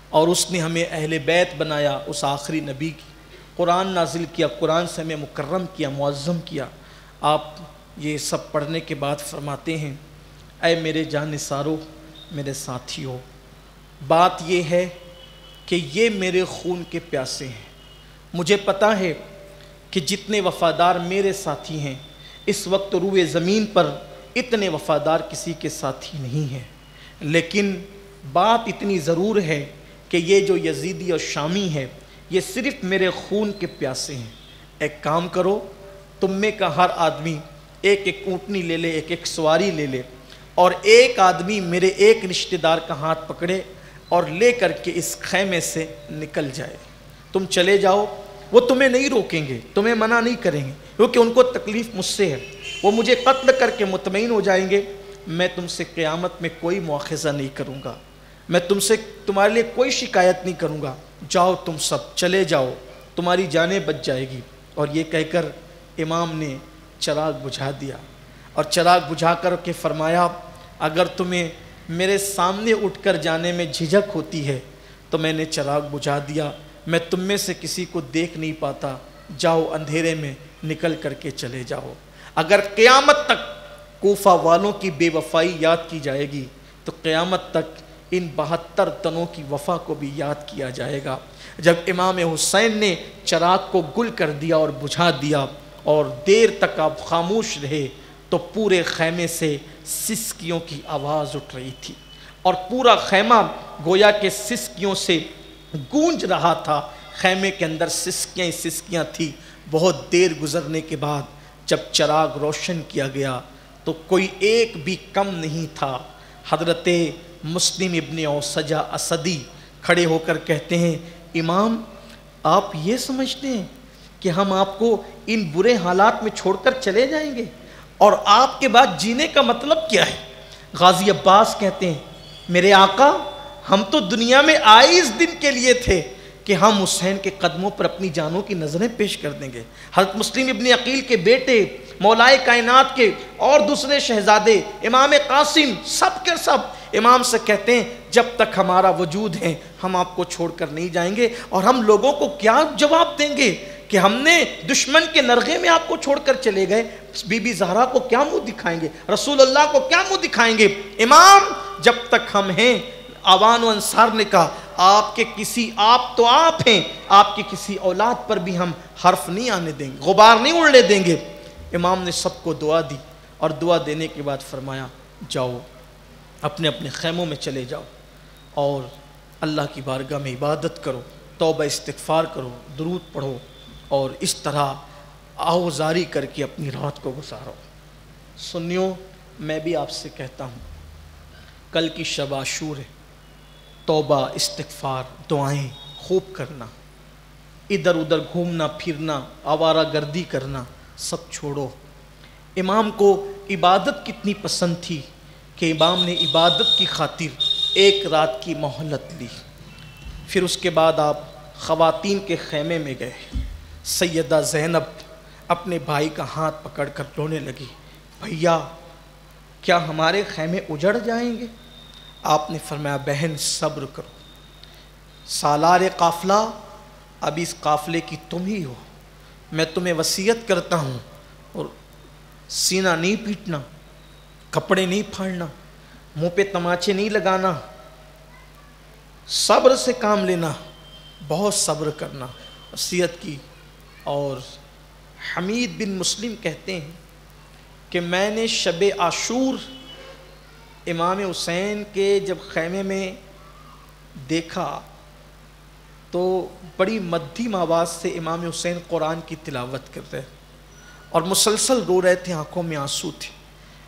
اور اس نے ہمیں اہل بیت بنایا، اس آخری نبی کی قرآن نازل کیا، قرآن سے ہمیں مکرم کیا، معظم کیا، آپ یہ سب پڑھنے کے بعد فرماتے ہیں اے میرے جانثارو، میرے ساتھیو، بات یہ ہے کہ یہ میرے خون کے پیاسے ہیں۔ مجھے پتہ ہے کہ جتنے وفادار میرے ساتھی ہیں اس وقت روئے زمین پر اتنے وفادار کسی کے ساتھی نہیں ہیں، لیکن بات اتنی ضرور ہے کہ یہ جو یزیدی اور شامی ہے یہ صرف میرے خون کے پیاسے ہیں۔ ایک کام کرو، تم میں کا ہر آدمی ایک ایک اونٹنی لے لے، ایک ایک سواری لے لے، اور ایک آدمی میرے ایک رشتہ دار کا ہاتھ پکڑے اور لے کر کے اس خیمے سے نکل جائے۔ تم چلے جاؤ، وہ تمہیں نہیں روکیں گے، تمہیں منع نہیں کریں گے، کیونکہ ان کو تکلیف مجھ سے ہے، وہ مجھے قتل کر کے مطمئن ہو جائیں گے۔ میں تم سے قیامت میں کوئی مواخذہ نہیں کروں گا، میں تمہارے لیے کوئی شکایت نہیں کروں گا، جاؤ تم سب چلے جاؤ، تمہاری جانیں بچ جائے گی۔ اور یہ کہہ کر امام نے چراغ بجھا دیا، اور چراغ بجھا کر کے فرمایا اگر تمہیں میرے سامنے اٹھ کر جانے میں جھجک ہوتی ہے تو میں نے چراغ بجھا دیا، میں تم میں سے کسی کو دیکھ نہیں پاتا، جاؤ اندھیرے میں نکل کر کے چلے جاؤ۔ اگر قیامت تک کوفہ والوں کی بے وفائی یاد کی جائے گی تو قیامت تک ان 72 تنوں کی وفا کو بھی یاد کیا جائے گا۔ جب امام حسین نے چراغ کو گل کر دیا اور بجھا دیا اور دیر تک آپ خاموش رہے تو پورے خیمے سے سسکیوں کی آواز اٹھ رہی تھی، اور پورا خیمہ گویا کہ سسکیوں سے گونج رہا تھا۔ خیمے کے اندر سسکیاں ہی سسکیاں تھی۔ بہت دیر گزرنے کے بعد جب چراغ روشن کیا گیا تو کوئی ایک بھی کم نہیں تھا۔ حضرت مسلم ابن اوسجہ اسدی کھڑے ہو کر کہتے ہیں امام آپ یہ سمجھتے ہیں کہ ہم آپ کو ان برے حالات میں چھوڑ کر چلے جائیں گے، اور آپ کے بعد جینے کا مطلب کیا ہے؟ غازی عباس کہتے ہیں میرے آقا ہم تو دنیا میں آئے اس دن کے لیے تھے کہ ہم حسین کے قدموں پر اپنی جانوں کی نظریں پیش کر دیں گے۔ حضرت مسلم ابن عقیل کے بیٹے، مولائے کائنات کے اور دوسرے شہزادے، امام قاسم، سب کے سب امام سے کہتے ہیں جب تک ہمارا وجود ہے ہم آپ کو چھوڑ کر نہیں جائیں گے، اور ہم لوگوں کو کیا جواب دیں گے کہ ہم نے دشمن کے نرغے میں آپ کو چھوڑ کر چلے گئے؟ بی بی زہرا کو کیا منہ دکھائیں گے؟ رسول اللہ کو کیا منہ دکھائیں گے؟ امام جب تک ہم ہیں، آوان و انصار نے کہا آپ تو آپ ہیں، آپ کی کسی اولاد پر بھی ہم حرف نہیں آنے دیں گے، غبار نہیں اڑنے دیں گے۔ امام نے سب کو دعا دی، اور دعا دینے کے بعد فرمایا جاؤ اپنے اپنے خیموں میں چلے جاؤ اور اللہ کی بارگاہ میں عبادت کرو، توبہ استغفار کرو، درود پڑھو، اور اس طرح آہوزاری کر کے اپنی رات کو گزارو۔ سنیو، میں بھی آپ سے کہتا ہوں کل کی شب عاشور ہے، توبہ استغفار دعائیں خوب کرنا، ادھر ادھر گھومنا پھرنا، آوارہ گردی کرنا سب چھوڑو۔ امام کو عبادت کتنی پسند تھی کہ امام نے عبادت کی خاطر ایک رات کی مہلت لی۔ پھر اس کے بعد آپ خواتین کے خیمے میں گئے۔ سیدہ زینب اپنے بھائی کا ہاتھ پکڑ کر رونے لگی، بھیا کیا ہمارے خیمے اجڑ جائیں گے؟ آپ نے فرمایا بہن صبر کرو، سالار قافلہ اب اس قافلے کی تم ہی ہو، میں تمہیں وصیت کرتا ہوں، اور سینہ نہیں پیٹنا، کپڑے نہیں پھاڑنا، منہ پہ تماچے نہیں لگانا، صبر سے کام لینا، بہت صبر کرنا، وصیت کی۔ اور حمید بن مسلم کہتے ہیں کہ میں نے شب عاشور امام حسین کے جب خیمے میں دیکھا تو بڑی مدھم آواز سے امام حسین قرآن کی تلاوت کر رہے اور مسلسل رو رہے تھے، آنکھوں میں آنسو تھے۔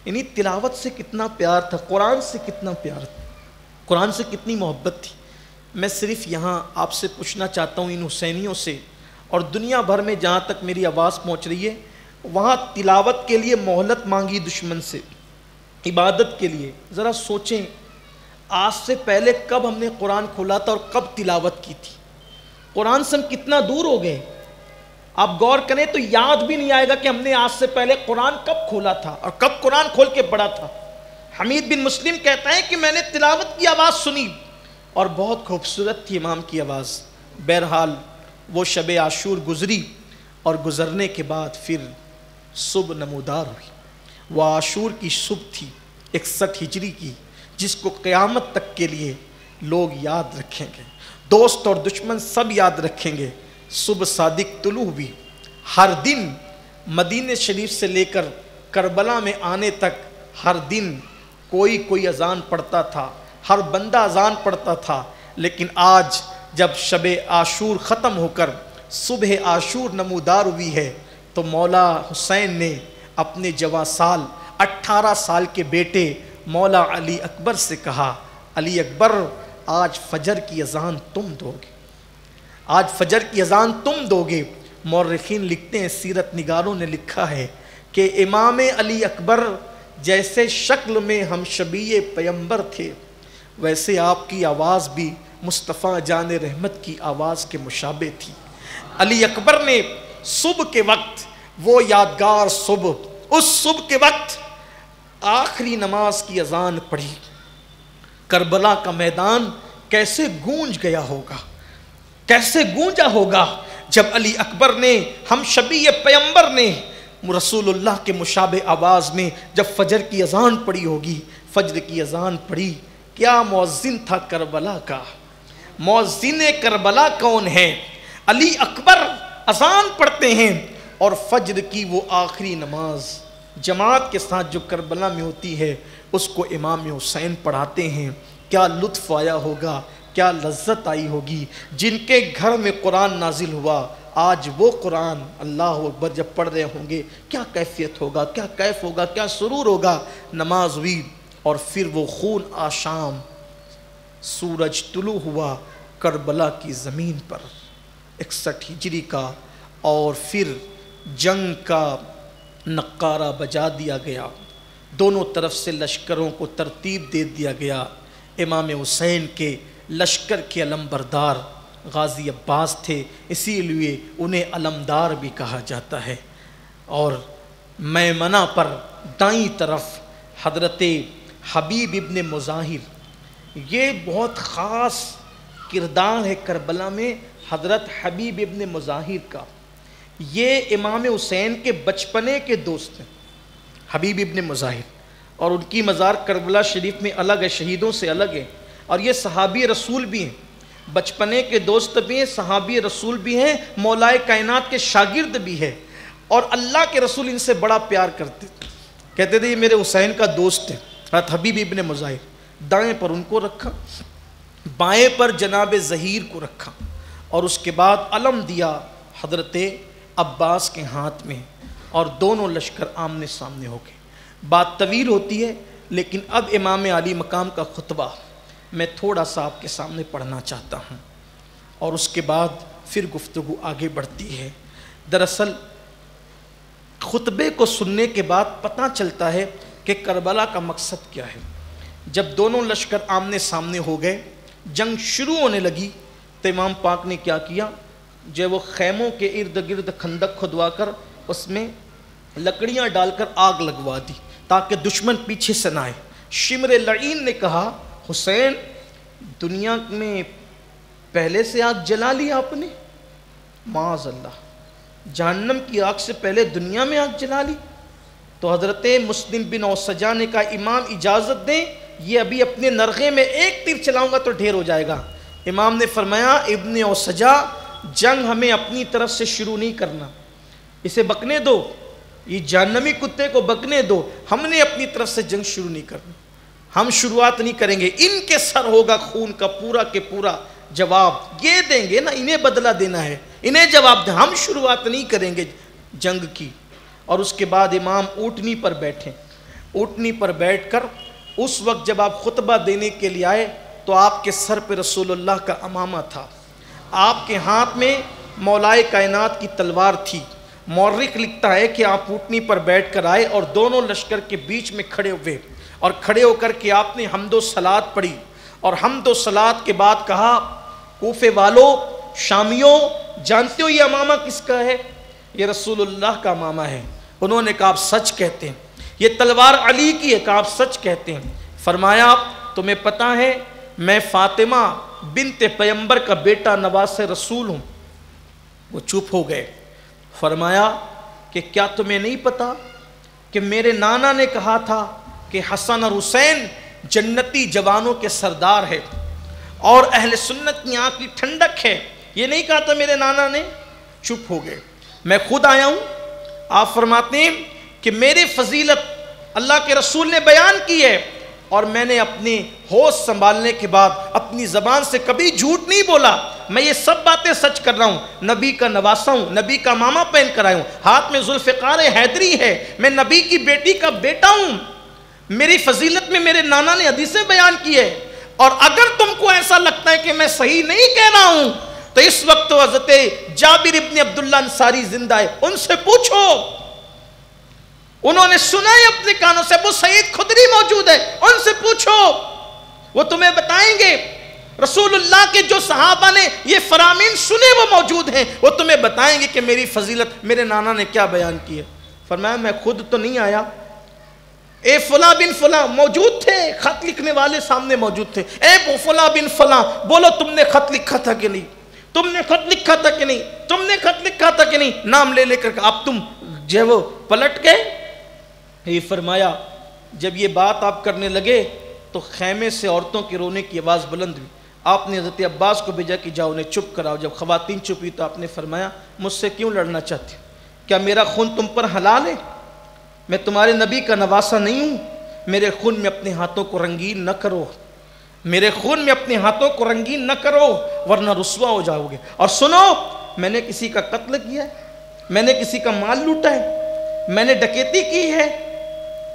یعنی تلاوت سے کتنا پیار تھا، قرآن سے کتنا پیار تھا، قرآن سے کتنی محبت تھی۔ میں صرف یہاں آپ سے پوچھنا چاہتا ہوں ان حسینیوں سے، اور دنیا بھر میں جہاں تک میری آواز پہنچ رہی ہے وہاں تلاوت کے لیے مہلت مانگی دشمن سے، عبادت کے لیے، ذرا سوچیں آج سے پہلے کب ہم نے قرآن کھولا تھا اور کب تلاوت کی تھی؟ قرآن سے ہم کتنا دور ہو گئے، آپ غور کریں تو یاد بھی نہیں آئے گا کہ ہم نے آج سے پہلے قرآن کب کھولا تھا اور کب قرآن کھول کے پڑھا تھا۔ حمید بن مسلم کہتا ہے کہ میں نے تلاوت کی آواز سنی اور بہت خوبصورت تھی امام کی آواز۔ بہرحال وہ شب عاشور گزری اور گزرنے کے بعد پھر صبح نمودار ہوئی۔ وہ عاشور کی صبح تھی 61 ہجری کی، جس کو قیامت تک کے لیے لوگ یاد رکھیں گے، دوست اور دشمن سب یاد رکھیں گے۔ صبح صادق طلوع ہوئی۔ ہر دن مدینہ شریف سے لے کر کربلا میں آنے تک ہر دن کوئی اذان پڑھتا تھا، ہر بندہ اذان پڑھتا تھا، لیکن آج جب شب عاشور ختم ہو کر صبح عاشور نمودار ہوئی ہے تو مولا حسین نے اپنے جواں سال 18 سال کے بیٹے مولا علی اکبر سے کہا، علی اکبر آج فجر کی اذان تم دو گے، آج فجر کی اذان تم دو گے۔ مورخین لکھتے ہیں، سیرت نگاروں نے لکھا ہے کہ امام علی اکبر جیسے شکل میں ہم شبیہ پیمبر تھے، ویسے آپ کی آواز بھی مصطفیٰ جان رحمت کی آواز کے مشابہ تھی۔ علی اکبر نے صبح کے وقت، وہ یادگار صبح، اس صبح کے وقت آخری نماز کی اذان پڑھی۔ کربلا کا میدان کیسے گونج گیا ہوگا، کیسے گونجا ہوگا جب علی اکبر نے، ہم شبیہ پیمبر نے رسول اللہ کے مشابہ آواز میں جب فجر کی اذان پڑھی ہوگی۔ فجر کی اذان پڑھی، کیا مؤذن تھا کربلا کا، مؤذن کربلا کون ہے؟ علی اکبر اذان پڑھتے ہیں اور فجر کی وہ آخری نماز جماعت کے ساتھ جو کربلا میں ہوتی ہے اس کو امام حسین پڑھاتے ہیں۔ کیا لطف آیا ہوگا، کیا لذت آئی ہوگی۔ جن کے گھر میں قرآن نازل ہوا، آج وہ قرآن اللہ اکبر جب پڑھ رہے ہوں گے کیا کیفیت ہوگا، کیا کیف ہوگا، کیا سرور ہوگا۔ نماز ہوئی اور پھر وہ خون آشام، سورج طلوع ہوا کربلا کی زمین پر 61 ہجری کا، اور پھر جنگ کا نقارہ بجا دیا گیا، دونوں طرف سے لشکروں کو ترتیب دے دیا گیا۔ امام حسین کے لشکر کے علمبردار غازی عباس تھے، اسی لیے انہیں علمدار بھی کہا جاتا ہے۔ اور میمنہ پر دائیں طرف حضرت حبیب ابن مظاہر، یہ بہت خاص کردار ہے کربلا میں حضرت حبیب ابن مظاہر کا۔ یہ امام حسین کے بچپنے کے دوست ہیں حبیب ابن مظاہر، اور ان کی مزار کربلا شریف میں الگ ہے، شہیدوں سے الگ ہے، اور یہ صحابی رسول بھی ہیں، بچپنے کے دوست بھی ہیں، صحابی رسول بھی ہیں، مولائے کائنات کے شاگرد بھی ہیں، اور اللہ کے رسول ان سے بڑا پیار کرتے تھے، کہتے تھے یہ میرے حسین کا دوست ہے۔ حضرت حبیب ابن مظاہر، دائیں پر ان کو رکھا، بائیں پر جناب ظہیر کو رکھا، اور اس کے بعد علم دیا حضرت عباس کے ہاتھ میں، اور دونوں لشکر آمنے سامنے ہو گئے۔ بات طویل ہوتی ہے، لیکن اب امام علی مقام کا خطبہ میں تھوڑا سا آپ کے سامنے پڑھنا چاہتا ہوں، اور اس کے بعد پھر گفتگو آگے بڑھتی ہے۔ دراصل خطبے کو سننے کے بعد پتہ چلتا ہے کہ کربلا کا مقصد کیا ہے۔ جب دونوں لشکر آمنے سامنے ہو گئے، جنگ شروع ہونے لگی، تو امام پاک نے کیا کیا، جو وہ خیموں کے ارد گرد خندق کھدوا کر اس میں لکڑیاں ڈال کر آگ لگوا دی تاکہ دشمن پیچھے سے نہ آئے۔ شمر لعین نے کہا، حسین دنیا میں پہلے سے آگ جلا لی آپ نے؟ معاذ اللہ، جہنم کی آگ سے پہلے دنیا میں آگ جلا لی؟ تو حضرت مسلم بن اوسجا نے کہا، امام اجازت دیں، یہ ابھی اپنے نرغے میں ایک تیر چلاؤں گا تو ڈھیر ہو جائے گا۔ امام نے فرمایا، ابن اوسجا، جنگ ہمیں اپنی طرف سے شروع نہیں کرنا، اسے بکنے دو، یہ جہنمی کتے کو بکنے دو، ہم نے اپنی طرف سے جنگ شروع نہیں کرنا، ہم شروعات نہیں کریں گے، ان کے سر ہوگا خون کا پورا کے پورا جواب یہ دیں گے نا، انہیں بدلہ دینا ہے، انہیں جواب دیں، ہم شروعات نہیں کریں گے جنگ کی۔ اور اس کے بعد امام اونٹنی پر بیٹھے، اونٹنی پر بیٹھ کر اس وقت جب آپ خطبہ دینے کے لیے آئے تو آپ کے سر پہ رسول اللہ کا عمامہ تھا، آپ کے ہاتھ میں مولائے کائنات کی تلوار تھی۔ مورخ لکھتا ہے کہ آپ اونٹنی پر بیٹھ کر آئے اور دونوں لشکر کے بیچ میں کھڑے ہوئے، اور کھڑے ہو کر کے آپ نے حمد و صلات پڑھی، اور حمد و صلات کے بعد کہا، کوفے والو، شامیوں، جانتے ہو یہ عمامہ کس کا ہے؟ یہ رسول اللہ کا عمامہ ہے۔ انہوں نے کہا، آپ سچ کہتے ہیں، یہ تلوار علی کی ہے؟ کہا، آپ سچ کہتے ہیں۔ فرمایا، تمہیں پتہ ہے میں فاطمہ بنت پیمبر کا بیٹا نواس رسول ہوں، وہ چپ ہو گئے. فرمایا کہ کیا تمہیں نہیں پتا کہ میرے نانا نے کہا تھا کہ حسن اور حسین جنتی جوانوں کے سردار ہے اور اہل سنت کی آنکھ کی ٹھنڈک ہے؟ یہ نہیں کہا تھا میرے نانا نے؟ چپ ہو گئے. میں خود آیا ہوں. آپ فرماتے ہیں کہ میری فضیلت اللہ کے رسول نے بیان کی ہے اور میں نے اپنی ہوش سنبھالنے کے بعد اپنی زبان سے کبھی جھوٹ نہیں بولا. میں یہ سب باتیں سچ کر رہا ہوں. نبی کا نواسا ہوں, نبی کا ماما پہن کر آیا ہوں, ہاتھ میں ذوالفقار حیدری ہے, میں نبی کی بیٹی کا بیٹا ہوں. میری فضیلت میں میرے نانا نے حدیثیں بیان کی ہے. اور اگر تم کو ایسا لگتا ہے کہ میں صحیح نہیں کہہ رہا ہوں تو اس وقت تو حضرت جابر ابن عبداللہ انصاری زندہ ہے, ان سے پوچھو, انہوں نے سنا ہے اپنے کانوں سے. ابو سعید خدری موجود ہے, ان سے پوچھو, وہ تمہیں بتائیں گے. رسول اللہ کے جو صحابہ نے یہ فرامین سنے وہ موجود ہیں, وہ تمہیں بتائیں گے کہ میری فضیلت میرے نانا نے کیا بیان کی ہے. فرمایا میں خود تو نہیں آیا, اے فلاں بن فلاں موجود تھے, خط لکھنے والے سامنے موجود تھے. اے فلاں بن فلاں, بولو تم نے خط لکھا تھا کہ نہیں, تم نے خط لکھا تھا کہ نہیں, تم نے خط لکھا تھا کہ نہیں. نام لے لے کر اب تم جو ہے وہ پلٹ گئے. یہ فرمایا جب یہ بات آپ کرنے لگے تو خیمے سے عورتوں کے رونے کی آواز بلند ہوئی. آپ نے حضرت عباس کو بھیجا کہ جاؤ انہیں چپ کراؤ. جب خواتین چپ ہوئی تو آپ نے فرمایا مجھ سے کیوں لڑنا چاہتے ہو؟ کیا میرا خون تم پر حلال ہے؟ میں تمہارے نبی کا نواسا نہیں ہوں. میرے خون میں اپنے ہاتھوں کو رنگین نہ کرو, میرے خون میں اپنے ہاتھوں کو رنگین نہ کرو ورنہ رسوا ہو جاؤ گے. اور سنو, میں نے کسی کا قتل کیا ہے, میں نے کسی کا مال لوٹا ہے, میں نے ڈکیتی کی ہے,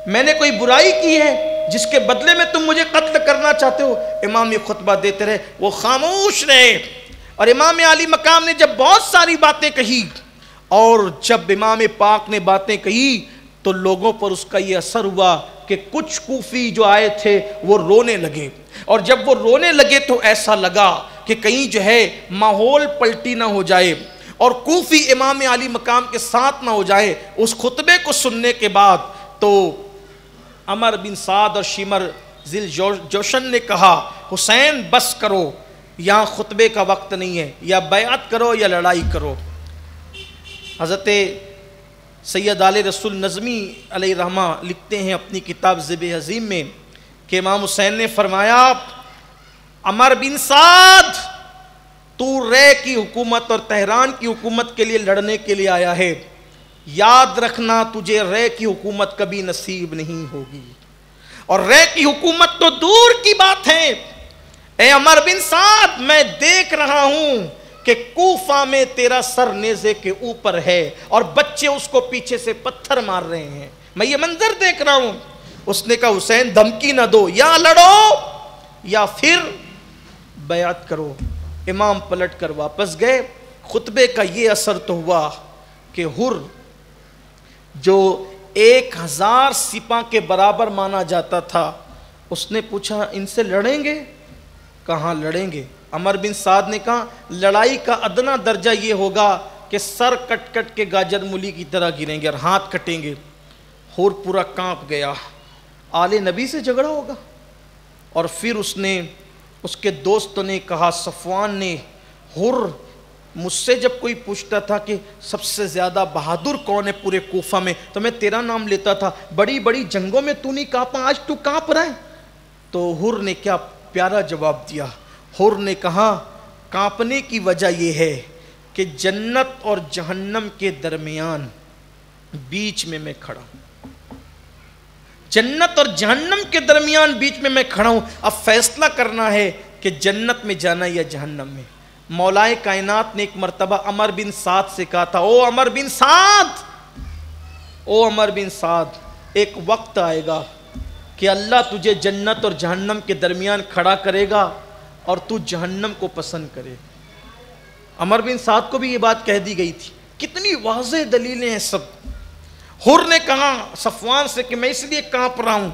میں نے کوئی برائی کی ہے جس کے بدلے میں تم مجھے قتل کرنا چاہتے ہو؟ امام یہ خطبہ دیتے رہے, وہ خاموش رہے. اور امام علی مقام نے جب بہت ساری باتیں کہی اور جب امام پاک نے باتیں کہی تو لوگوں پر اس کا یہ اثر ہوا کہ کچھ کوفی جو آئے تھے وہ رونے لگے. اور جب وہ رونے لگے تو ایسا لگا کہ کہیں جو ہے ماحول پلٹی نہ ہو جائے اور کوفی امام علی مقام کے ساتھ نہ ہو جائے. اس خطبے کو سننے کے بعد تو عمر بن سعد اور شمر ذی الجوشن نے کہا حسین بس کرو, یہاں خطبے کا وقت نہیں ہے, یا بیعت کرو یا لڑائی کرو. حضرت سید آل رسول نظمی علیہ رحمہ لکھتے ہیں اپنی کتاب ذبح عظیم میں کہ امام حسین نے فرمایا عمر بن سعد تو رے کی حکومت اور تہران کی حکومت کے لیے لڑنے کے لیے آیا ہے, یاد رکھنا تجھے رے کی حکومت کبھی نصیب نہیں ہوگی, اور رے کی حکومت تو دور کی بات ہے. اے عمر بن سعد میں دیکھ رہا ہوں کہ کوفہ میں تیرا سر نیزے کے اوپر ہے اور بچے اس کو پیچھے سے پتھر مار رہے ہیں, میں یہ منظر دیکھ رہا ہوں. اس نے کہا حسین دھمکی نہ دو, یا لڑو یا پھر بیعت کرو. امام پلٹ کر واپس گئے. خطبے کا یہ اثر تو ہوا کہ حر جو 1000 سپاہ کے برابر مانا جاتا تھا, اس نے پوچھا ان سے لڑیں گے؟ کہاں لڑیں گے. عمر بن سعد نے کہا لڑائی کا ادنا درجہ یہ ہوگا کہ سر کٹ کٹ کے گاجر مولی کی طرح گریں گے اور ہاتھ کٹیں گے. حر پورا کانپ گیا, آل نبی سے جھگڑا ہوگا. اور پھر اس کے دوستوں نے کہا, صفوان نے, حر مجھ سے جب کوئی پوچھتا تھا کہ سب سے زیادہ بہادر کون ہے پورے کوفہ میں تو میں تیرا نام لیتا تھا, بڑی بڑی جنگوں میں تو نہیں کانپا, آج تو کانپ رہا ہے. تو حر نے کیا پیارا جواب دیا. حر نے کہا کانپنے کی وجہ یہ ہے کہ جنت اور جہنم کے درمیان بیچ میں کھڑا ہوں, جنت اور جہنم کے درمیان بیچ میں کھڑا ہوں. اب فیصلہ کرنا ہے کہ جنت میں جانا یا جہنم میں. مولائے کائنات نے ایک مرتبہ عمر بن سعد سے کہا تھا, او عمر بن سعد, او عمر بن سعد, ایک وقت آئے گا کہ اللہ تجھے جنت اور جہنم کے درمیان کھڑا کرے گا اور تو جہنم کو پسند کرے. عمر بن سعد کو بھی یہ بات کہہ دی گئی تھی. کتنی واضح دلیلیں ہیں سب. حر نے کہا صفوان سے کہ میں اس لیے کانپ رہا ہوں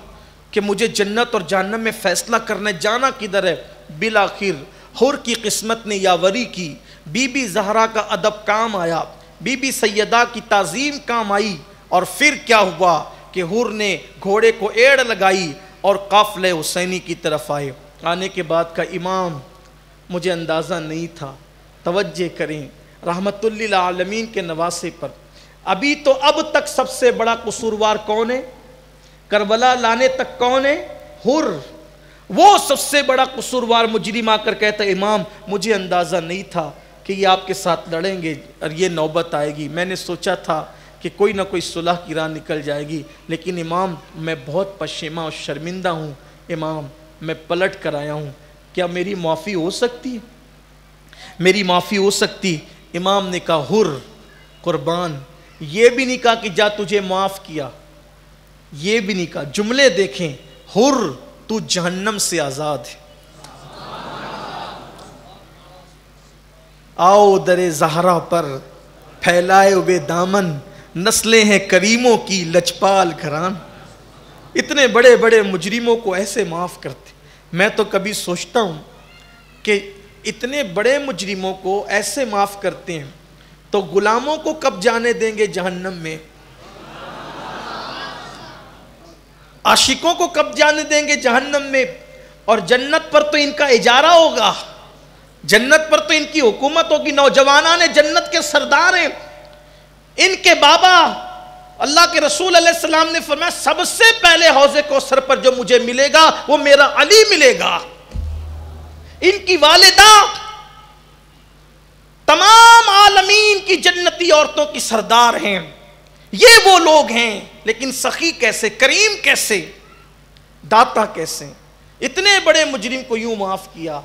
کہ مجھے جنت اور جہنم میں فیصلہ کرنے جانا کدھر ہے. بالآخر حر کی قسمت نے یاوری کی, بی بی زہرا کا ادب کام آیا, بی بی سیدہ کی تعظیم کام آئی. اور پھر کیا ہوا کہ حر نے گھوڑے کو ایڑ لگائی اور قافلہ حسینی کی طرف آئے. آنے کے بعد کا امام مجھے اندازہ نہیں تھا, توجہ کریں, رحمت للعالمین کے نواسے پر. ابھی تو اب تک سب سے بڑا قصوروار کون ہے؟ کربلا لانے تک کون ہے؟ حر. وہ سب سے بڑا قصوروار مجرم آ کر کہتا ہے امام مجھے اندازہ نہیں تھا کہ یہ آپ کے ساتھ لڑیں گے اور یہ نوبت آئے گی. میں نے سوچا تھا کہ کوئی نہ کوئی صلح کی راہ نکل جائے گی، لیکن امام میں بہت پشیماں اور شرمندہ ہوں. امام میں پلٹ کر آیا ہوں، کیا میری معافی ہو سکتی ہے؟ میری معافی ہو سکتی؟ امام نے کہا حر قربان. یہ بھی نہیں کہا کہ جا تجھے معاف کیا، یہ بھی نہیں کہا. جملے دیکھیں، حر تو جہنم سے آزاد ہے. آؤ در زہرا پر پھیلائے ہوئے دامن، نسلیں ہیں کریموں کی لجپال گھران. اتنے بڑے بڑے مجرموں کو ایسے معاف کرتے. میں تو کبھی سوچتا ہوں کہ اتنے بڑے مجرموں کو ایسے معاف کرتے ہیں تو غلاموں کو کب جانے دیں گے جہنم میں؟ عاشقوں کو کب جانے دیں گے جہنم میں؟ اور جنت پر تو ان کا اجارہ ہوگا، جنت پر تو ان کی حکومت ہوگی. نوجوانان جنت کے سردار ہیں. ان کے بابا اللہ کے رسول علیہ السلام نے فرمایا سب سے پہلے حوض کوثر پر جو مجھے ملے گا وہ میرا علی ملے گا. ان کی والدہ تمام عالمین کی جنتی عورتوں کی سردار ہیں. یہ وہ لوگ ہیں، لیکن سخی کیسے، کریم کیسے، داتا کیسے؟ اتنے بڑے مجرم کو یوں معاف کیا.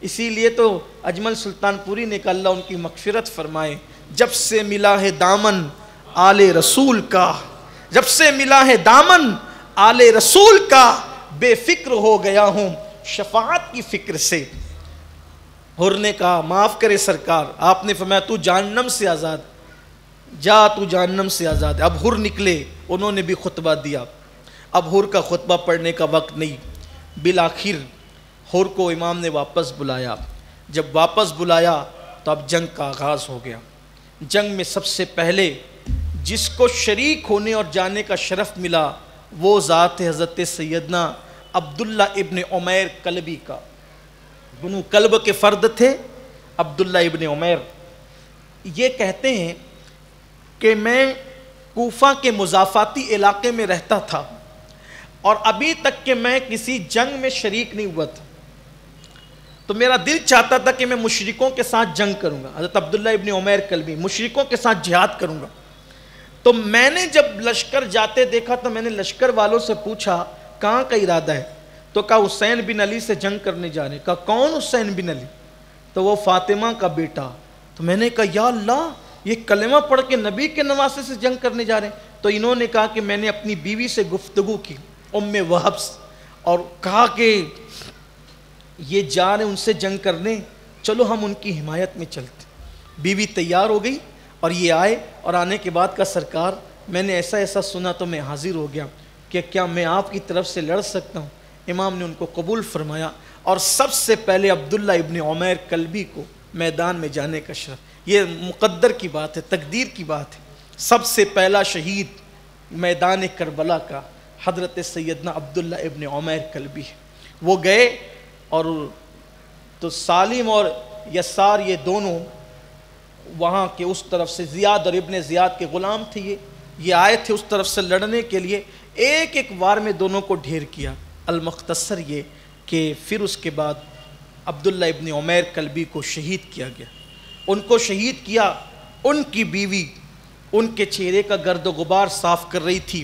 اسی لیے تو اجمل سلطان پوری نے کہا اللہ ان کی مغفرت فرمائے، جب سے ملا ہے دامن آل رسول کا، جب سے ملا ہے دامن آل رسول کا، بے فکر ہو گیا ہوں شفاعت کی فکر سے. حر نے کہا معاف کرے سرکار. آپ نے فرمایا تو جہنم سے آزاد، جا تو جہنم سے آزاد. اب حر نکلے، انہوں نے بھی خطبہ دیا. اب حر کا خطبہ پڑھنے کا وقت نہیں. بالآخر حر کو امام نے واپس بلایا. جب واپس بلایا تو اب جنگ کا آغاز ہو گیا. جنگ میں سب سے پہلے جس کو شریک ہونے اور جانے کا شرف ملا وہ ذات حضرت سیدنا عبداللہ ابن عمیر کلبی کا. بنو کلب کے فرد تھے عبداللہ ابن عمیر. یہ کہتے ہیں کہ میں کوفہ کے مضافاتی علاقے میں رہتا تھا اور ابھی تک کہ میں کسی جنگ میں شریک نہیں ہوا تھا، تو میرا دل چاہتا تھا کہ میں مشرکوں کے ساتھ جنگ کروں گا. حضرت عبداللہ ابن عمیر کلبی مشرکوں کے ساتھ جہاد کروں گا. تو میں نے جب لشکر جاتے دیکھا تو میں نے لشکر والوں سے پوچھا کہاں کا ارادہ ہے؟ تو کہا حسین بن علی سے جنگ کرنے جا رہے ہیں. کہا کون حسین بن علی؟ تو وہ فاطمہ کا بیٹا. تو میں نے کہا یا اللہ یہ کلمہ پڑھ کے نبی کے نواسے سے جنگ کرنے جا رہے ہیں. تو انہوں نے کہا کہ میں نے اپنی بیوی سے گفتگو کی ام وہب اور کہا کہ یہ جا رہے ان سے جنگ کرنے، چلو ہم ان کی حمایت میں چلتے. بیوی تیار ہو گئی اور یہ آئے اور آنے کے بعد کا سرکار میں نے ایسا ایسا سنا تو میں حاضر ہو گیا کہ کیا میں آپ کی طرف سے لڑ سکتا ہوں؟ امام نے ان کو قبول فرمایا اور سب سے پہلے عبداللہ ابن عمیر کلبی کو میدان میں جانے کا شرف. یہ مقدر کی بات ہے، تقدیر کی بات ہے. سب سے پہلا شہید میدان کربلا کا حضرت سیدنا عبداللہ ابن عمیر کلبی ہے. وہ گئے اور تو سالم اور یسار یہ دونوں وہاں کے اس طرف سے زیاد اور ابن زیاد کے غلام تھے. یہ آئے تھے اس طرف سے لڑنے کے لیے. ایک ایک وار میں دونوں کو ڈھیر کیا. المختصر یہ کہ پھر اس کے بعد عبداللہ ابن عمیر کلبی کو شہید کیا گیا. ان کو شہید کیا. ان کی بیوی ان کے چہرے کا گرد و غبار صاف کر رہی تھی.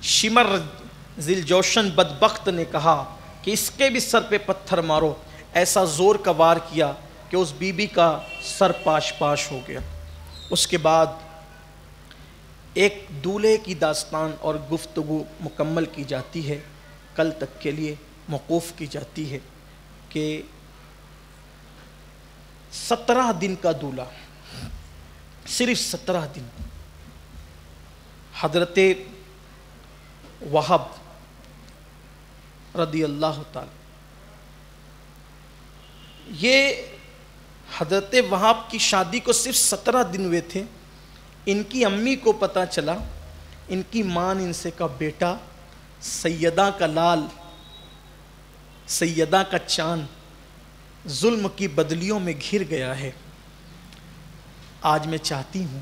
شمر ذیل جوشن بدبخت نے کہا کہ اس کے بھی سر پہ پتھر مارو. ایسا زور کا وار کیا کہ اس بی بی کا سر پاش پاش ہو گیا. اس کے بعد ایک دولہے کی داستان اور گفتگو مکمل کی جاتی ہے، کل تک کے لیے موقوف کی جاتی ہے کہ 17 دن کا دولہا، صرف 17 دن حضرت وہب رضی اللہ تعالی، یہ حضرت وہب کی شادی کو صرف 17 دن ہوئے تھے. ان کی امی کو پتہ چلا، ان کی ماں نے ان سے کہا بیٹا سیدہ کا لال، سیدہ کا چاند ظلم کی بدلیوں میں گھر گیا ہے. آج میں چاہتی ہوں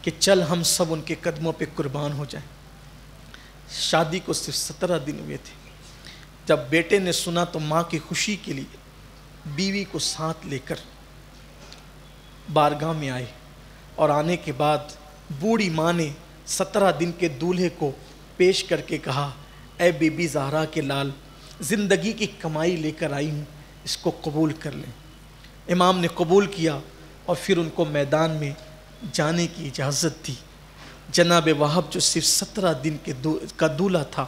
کہ چل ہم سب ان کے قدموں پہ قربان ہو جائیں۔ شادی کو صرف 17 دن ہوئے تھے، جب بیٹے نے سنا تو ماں کی خوشی کے لیے بیوی کو ساتھ لے کر بارگاہ میں آئے، اور آنے کے بعد بوڑھی ماں نے 17 دن کے دولہے کو پیش کر کے کہا، اے بی بی زہرا کے لال، زندگی کی کمائی لے کر آئی ہوں، اس کو قبول کر لیں۔ امام نے قبول کیا اور پھر ان کو میدان میں جانے کی اجازت دی۔ جناب وہب جو صرف 17 دن کا دولہا تھا،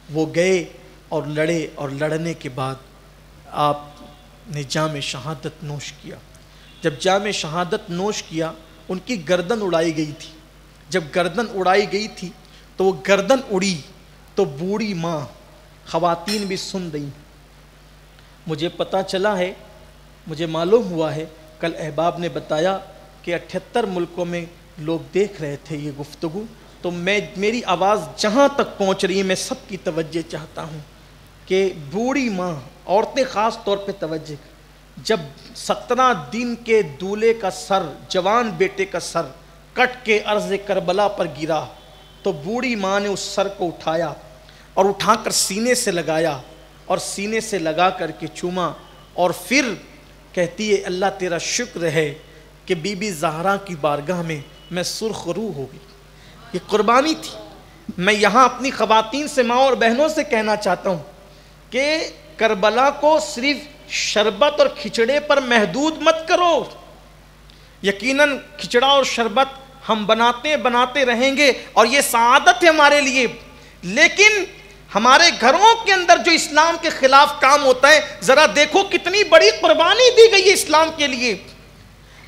وہ گئے اور لڑے، اور لڑنے کے بعد آپ نے جام شہادت نوش کیا۔ جب جام شہادت نوش کیا، ان کی گردن اڑائی گئی تھی۔ جب گردن اڑائی گئی تھی تو وہ گردن اڑی تو بوڑھی ماں، خواتین بھی سن رہی۔ مجھے پتہ چلا ہے، مجھے معلوم ہوا ہے، کل احباب نے بتایا کہ 78 ملکوں میں لوگ دیکھ رہے تھے یہ گفتگو، تو میری آواز جہاں تک پہنچ رہی ہے میں سب کی توجہ چاہتا ہوں کہ بوڑھی ماں، عورتیں خاص طور پہ توجہ، جب 17 دن کے دولہے کا سر، جوان بیٹے کا سر کٹ کے ارض کربلا پر گرا تو بوڑھی ماں نے اس سر کو اٹھایا اور اٹھا کر سینے سے لگایا، اور سینے سے لگا کر کے چوما، اور پھر کہتی ہے اللہ تیرا شکر ہے کہ بی بی زہرا کی بارگاہ میں سرخ روح ہو گئی۔ یہ قربانی تھی۔ میں یہاں اپنی خواتین سے، ماں اور بہنوں سے کہنا چاہتا ہوں کہ کربلا کو صرف شربت اور کھچڑے پر محدود مت کرو۔ یقیناً کھچڑا اور شربت ہم بناتے رہیں گے اور یہ سعادت ہے ہمارے لیے، لیکن ہمارے گھروں کے اندر جو اسلام کے خلاف کام ہوتا ہے، ذرا دیکھو کتنی بڑی قربانی دی گئی ہے اسلام کے لیے،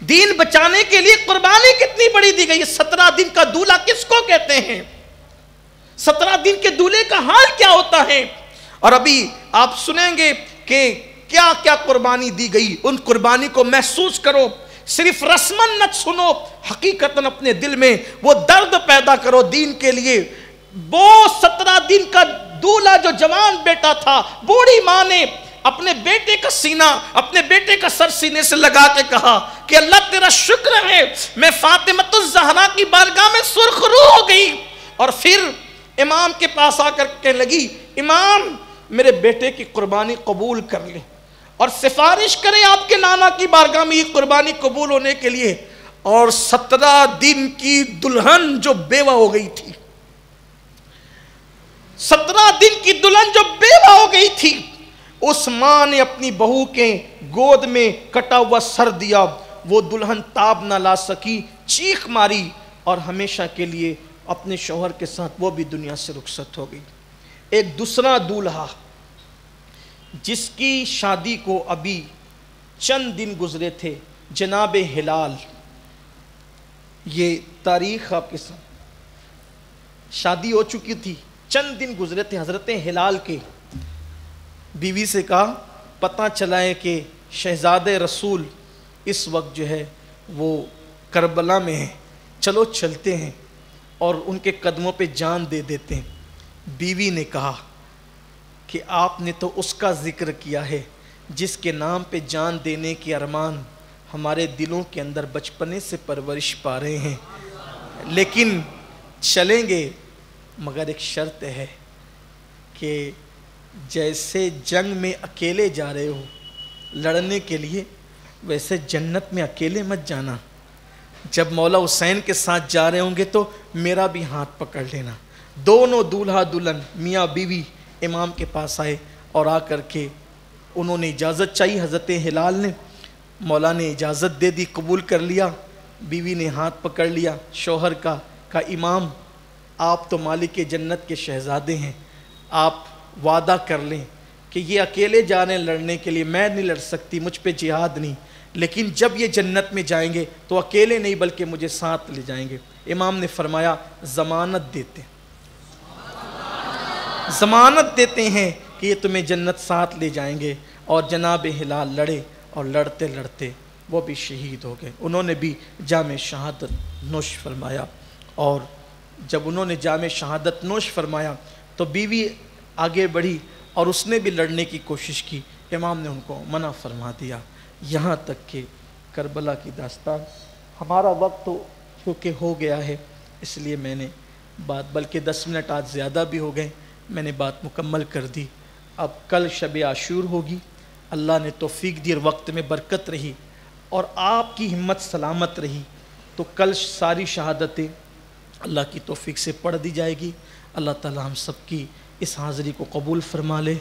دین بچانے کے لیے قربانی کتنی بڑی دی گئی ہے۔ 17 دن کا دولہا کس کو کہتے ہیں؟ 17 دن کے دولہے کا حال کیا ہوتا ہے؟ اور ابھی آپ سنیں گے کہ کیا کیا قربانی دی گئی۔ ان قربانی کو محسوس کرو، صرف رسمن نہ سنو، حقیقتاً اپنے دل میں وہ درد پیدا کرو دین کے لیے۔ وہ 17 دن کا دولہا جو جوان بیٹا تھا، بوڑھی ماں نے اپنے بیٹے کا سینہ، اپنے بیٹے کا سر سینے سے لگا کے کہا کہ اللہ تیرا شکر ہے میں فاطمۃ الزہرا کی بارگاہ میں سرخ روح ہو گئی۔ اور پھر امام کے پاس آ کر کہنے لگی، امام میرے بیٹے کی قربانی قبول کر لیں اور سفارش کریں آپ کے نانا کی بارگاہ میں یہ قربانی قبول ہونے کے لیے۔ اور 17 دن کی دلہن جو بیوہ ہو گئی تھی، 17 دن کی دلہن جو بیوہ ہو گئی تھی، اس ماں نے اپنی بہو کے گود میں کٹا ہوا سر دیا، وہ دلہن تاب نہ لا سکی، چیخ ماری اور ہمیشہ کے لیے اپنے شوہر کے ساتھ وہ بھی دنیا سے رخصت ہو گئی۔ ایک دوسرا دولہا جس کی شادی کو ابھی چند دن گزرے تھے، جناب ہلال، یہ تاریخ آپ کے ساتھ، شادی ہو چکی تھی، چند دن گزرے تھے حضرت ہلال کے۔ بیوی سے کہا پتہ چلا ہے کہ شہزادے رسول اس وقت جو ہے وہ کربلا میں ہیں، چلو چلتے ہیں اور ان کے قدموں پہ جان دے دیتے ہیں۔ بیوی نے کہا کہ آپ نے تو اس کا ذکر کیا ہے جس کے نام پہ جان دینے کی ارمان ہمارے دلوں کے اندر بچپنے سے پرورش پا رہے ہیں، لیکن چلیں گے مگر ایک شرط ہے کہ جیسے جنگ میں اکیلے جا رہے ہو لڑنے کے لیے، ویسے جنت میں اکیلے مت جانا۔ جب مولا حسین کے ساتھ جا رہے ہوں گے تو میرا بھی ہاتھ پکڑ لینا۔ دونوں دولہا دلہن میاں بیوی امام کے پاس آئے اور آ کر کے انہوں نے اجازت چاہی، حضرت ہلال نے، مولا نے اجازت دے دی، قبول کر لیا۔ بیوی نے ہاتھ پکڑ لیا شوہر کا، کہا امام آپ تو مالک جنت کے شہزادے ہیں، آپ وعدہ کر لیں کہ یہ اکیلے جا رہے ہیں لڑنے کے لیے، میں نہیں لڑ سکتی، مجھ پہ جہاد نہیں، لیکن جب یہ جنت میں جائیں گے تو اکیلے نہیں بلکہ مجھے ساتھ لے جائیں گے۔ امام نے فرمایا ضمانت دیتے ہیں کہ یہ تمہیں جنت ساتھ لے جائیں گے۔ اور جناب ہلال لڑے اور لڑتے لڑتے وہ بھی شہید ہو گئے۔ انہوں نے بھی جام شہادت نوش فرمایا، اور جب انہوں نے جام شہادت نوش فرمایا تو بیوی آگے بڑھی اور اس نے بھی لڑنے کی کوشش کی، امام نے ان کو منع فرما دیا۔ یہاں تک کہ کربلا کی داستان ہمارا وقت تو چونکہ ہو گیا ہے، اس لیے میں نے بات، بلکہ 10 منٹ آج زیادہ بھی ہو گئے، میں نے بات مکمل کر دی۔ اب کل شب عاشور ہوگی، اللہ نے توفیق دی اور وقت میں برکت رہی اور آپ کی ہمت سلامت رہی تو کل ساری شہادتیں اللہ کی توفیق سے پڑھ دی جائے گی۔ اللہ تعالی ہم سب کی اس حاضری کو قبول فرما لے۔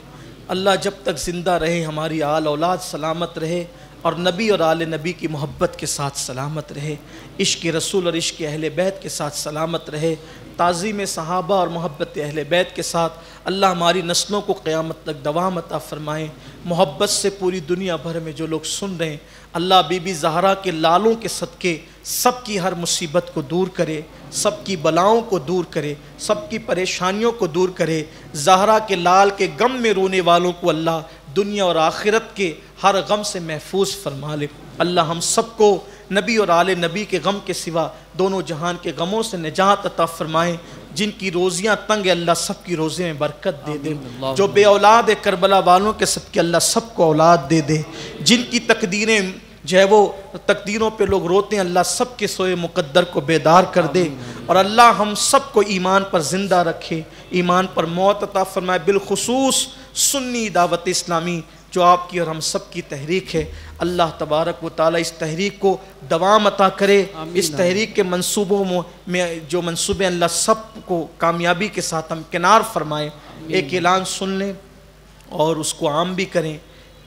اللہ جب تک زندہ رہے ہماری آل اولاد سلامت رہے اور نبی اور آل نبی کی محبت کے ساتھ سلامت رہے، عشق رسول اور عشق اہل بیت کے ساتھ سلامت رہے، تعظیم صحابہ اور محبت اہل بیت کے ساتھ اللہ ہماری نسلوں کو قیامت تک دوام عطا فرمائیں۔ محبت سے پوری دنیا بھر میں جو لوگ سن رہے ہیں، اللہ بی بی زہرا کے لالوں کے صدقے سب کی ہر مصیبت کو دور کرے، سب کی بلاؤں کو دور کرے، سب کی پریشانیوں کو دور کرے۔ زہرا کے لال کے غم میں رونے والوں کو اللہ دنیا اور آخرت کے ہر غم سے محفوظ فرما لے۔ اللہ ہم سب کو نبی اور آل نبی کے غم کے سوا دونوں جہان کے غموں سے نجات عطا فرمائیں۔ جن کی روزیاں تنگ ہے اللہ سب کی روزے میں برکت دے دے، جو بے اولاد ہے کربلا والوں کے صدقے اللہ سب کو اولاد دے دے، جن کی تقدیریں جو ہے وہ تقدیروں پہ لوگ روتے ہیں اللہ سب کے سوئے مقدر کو بیدار کر دے، اور اللہ ہم سب کو ایمان پر زندہ رکھے، ایمان پر موت عطا فرمائے۔ بالخصوص سنی دعوت اسلامی جو آپ کی اور ہم سب کی تحریک ہے، اللہ تبارک و تعالی اس تحریک کو دوام عطا کرے، اس تحریک کے منصوبوں میں جو منصوبے اللہ سب کو کامیابی کے ساتھ ہمکنار فرمائے۔ ایک اعلان سن لیں اور اس کو عام بھی کریں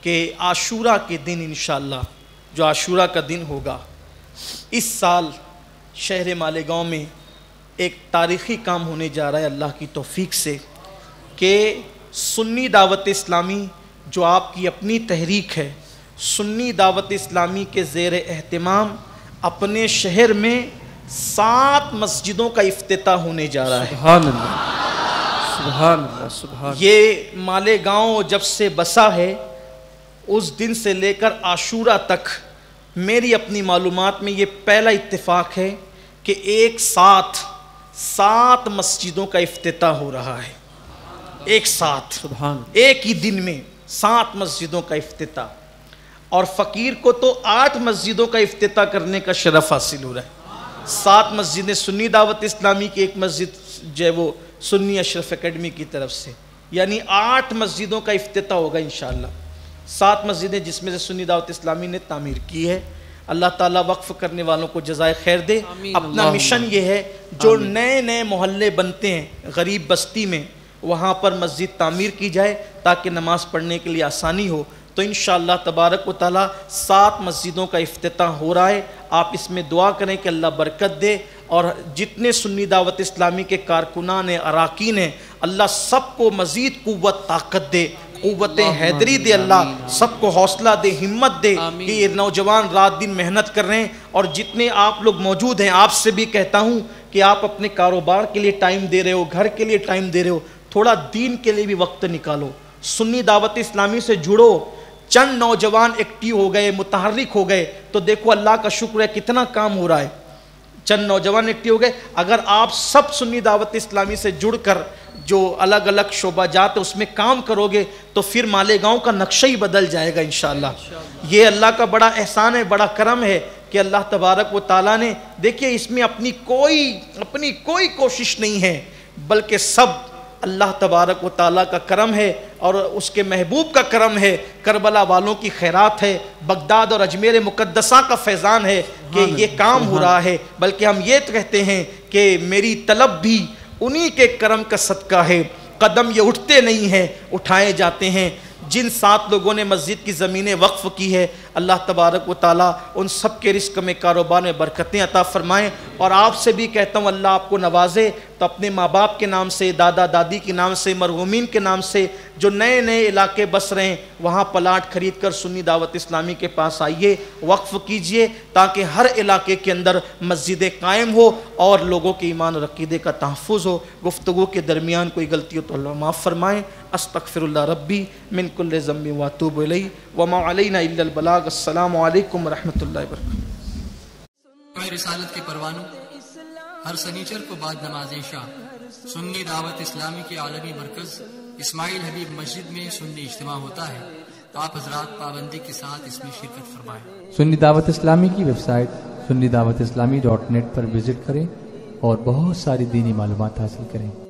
کہ عاشورہ کے دن انشاءاللہ جو عاشورہ کا دن ہوگا، اس سال شہر مالیگاؤں میں ایک تاریخی کام ہونے جا رہا ہے اللہ کی توفیق سے، کہ سنی دعوت اسلامی جو آپ کی اپنی تحریک ہے، سنی دعوت اسلامی کے زیر اہتمام اپنے شہر میں 7 مسجدوں کا افتتاح ہونے جا رہا ہے۔ سبحان اللہ، سبحان اللہ، سبحان اللہ۔ یہ مالیگاؤں جب سے بسا ہے اس دن سے لے کر عاشورہ تک میری اپنی معلومات میں یہ پہلا اتفاق ہے کہ ایک ساتھ 7 مسجدوں کا افتتاح ہو رہا ہے، ایک ساتھ، سبحان اللہ، ایک ہی دن میں 7 مسجدوں کا افتتاح، اور فقیر کو تو 8 مسجدوں کا افتتاح کرنے کا شرف حاصل ہو رہا ہے۔ 7 مسجدیں سنی دعوت اسلامی کی، ایک مسجد جو ہے وہ سنی اشرف اکیڈمی کی طرف سے، یعنی 8 مسجدوں کا افتتاح ہوگا انشاءاللہ۔ 7 مسجدیں جس میں سے سنی دعوت اسلامی نے تعمیر کی ہے۔ اللہ تعالیٰ وقف کرنے والوں کو جزائے خیر دے۔ اپنا مشن یہ ہے جو نئے نئے محلے بنتے ہیں غریب بستی میں، وہاں پر مسجد تعمیر کی جائے تاکہ نماز پڑھنے کے لیے آسانی ہو۔ تو انشاءاللہ تبارک و تعالیٰ 7 مسجدوں کا افتتاح ہو رہا ہے۔ آپ اس میں دعا کریں کہ اللہ برکت دے، اور جتنے سنی دعوت اسلامی کے کارکنان ہیں، اراکین ہیں، اللہ سب کو مزید قوت طاقت دے، قوت حیدری دے، اللہ سب کو حوصلہ دے، ہمت دے کہ یہ نوجوان رات دن محنت کر رہے ہیں۔ اور جتنے آپ لوگ موجود ہیں، آپ سے بھی کہتا ہوں کہ آپ اپنے کاروبار کے لیے ٹائم دے رہے ہو، گھر کے لیے ٹائم دے رہے ہو، تھوڑا دین کے لیے بھی وقت نکالو، سنی دعوت اسلامی سے جڑو۔ چند نوجوان ایکٹیو ہو گئے، متحرک ہو گئے تو دیکھو اللہ کا شکر ہے کتنا کام ہو رہا ہے۔ چند نوجوان ایکٹیو ہو گئے، اگر آپ سب سنی دعوت اسلامی سے جڑ کر جو الگ الگ شعبہ جات اس میں کام کرو گے تو پھر مالیگاؤں کا نقشہ ہی بدل جائے گا انشاءاللہ۔ یہ اللہ کا بڑا احسان ہے، بڑا کرم ہے کہ اللہ تبارک و تعالیٰ نے، دیکھیے اس میں اپنی کوئی کوشش نہیں ہے، بلکہ سب اللہ تبارک و تعالیٰ کا کرم ہے اور اس کے محبوب کا کرم ہے، کربلا والوں کی خیرات ہے، بغداد اور اجمیر مقدسہ کا فیضان ہے کہ یہ کام ہو رہا ہے۔ بلکہ ہم یہ کہتے ہیں کہ میری طلب بھی انہی کے کرم کا صدقہ ہے، قدم یہ اٹھتے نہیں ہیں، اٹھائے جاتے ہیں۔ جن 7 لوگوں نے مسجد کی زمینیں وقف کی ہے، اللہ تبارک و تعالیٰ ان سب کے رزق میں، کاروبار میں برکتیں عطا فرمائیں۔ اور آپ سے بھی کہتا ہوں اللہ آپ کو نوازے تو اپنے ماں باپ کے نام سے، دادا دادی کے نام سے، مرحومین کے نام سے جو نئے نئے علاقے بس رہے ہیں وہاں پلاٹ خرید کر سنی دعوت اسلامی کے پاس آئیے، وقف کیجئے تاکہ ہر علاقے کے اندر مسجدیں قائم ہو اور لوگوں کے ایمان اور عقیدے کا تحفظ ہو۔ گفتگو کے درمیان کوئی غلطی ہو تو اللہ معاف فرمائیں۔ استغفر اللہ ربی من کل ذنب واتوب الیہ وما علینا الا البلاغ۔ السلام علیکم ورحمۃ اللہ وبرکاتہ۔ رسالت کے پروانوں ہر سنیچر کو بعد نماز عشاء سنی دعوت اسلامی کے عالمی مرکز اسماعیل حبیب مسجد میں سنی اجتماع ہوتا ہے۔ آپ حضرات پابندی کے ساتھ اس میں شرکت فرمائیں۔ سنی دعوت اسلامی کی web site sunni dawat islami.net پر وزٹ کریں اور بہت ساری دینی معلومات حاصل کریں۔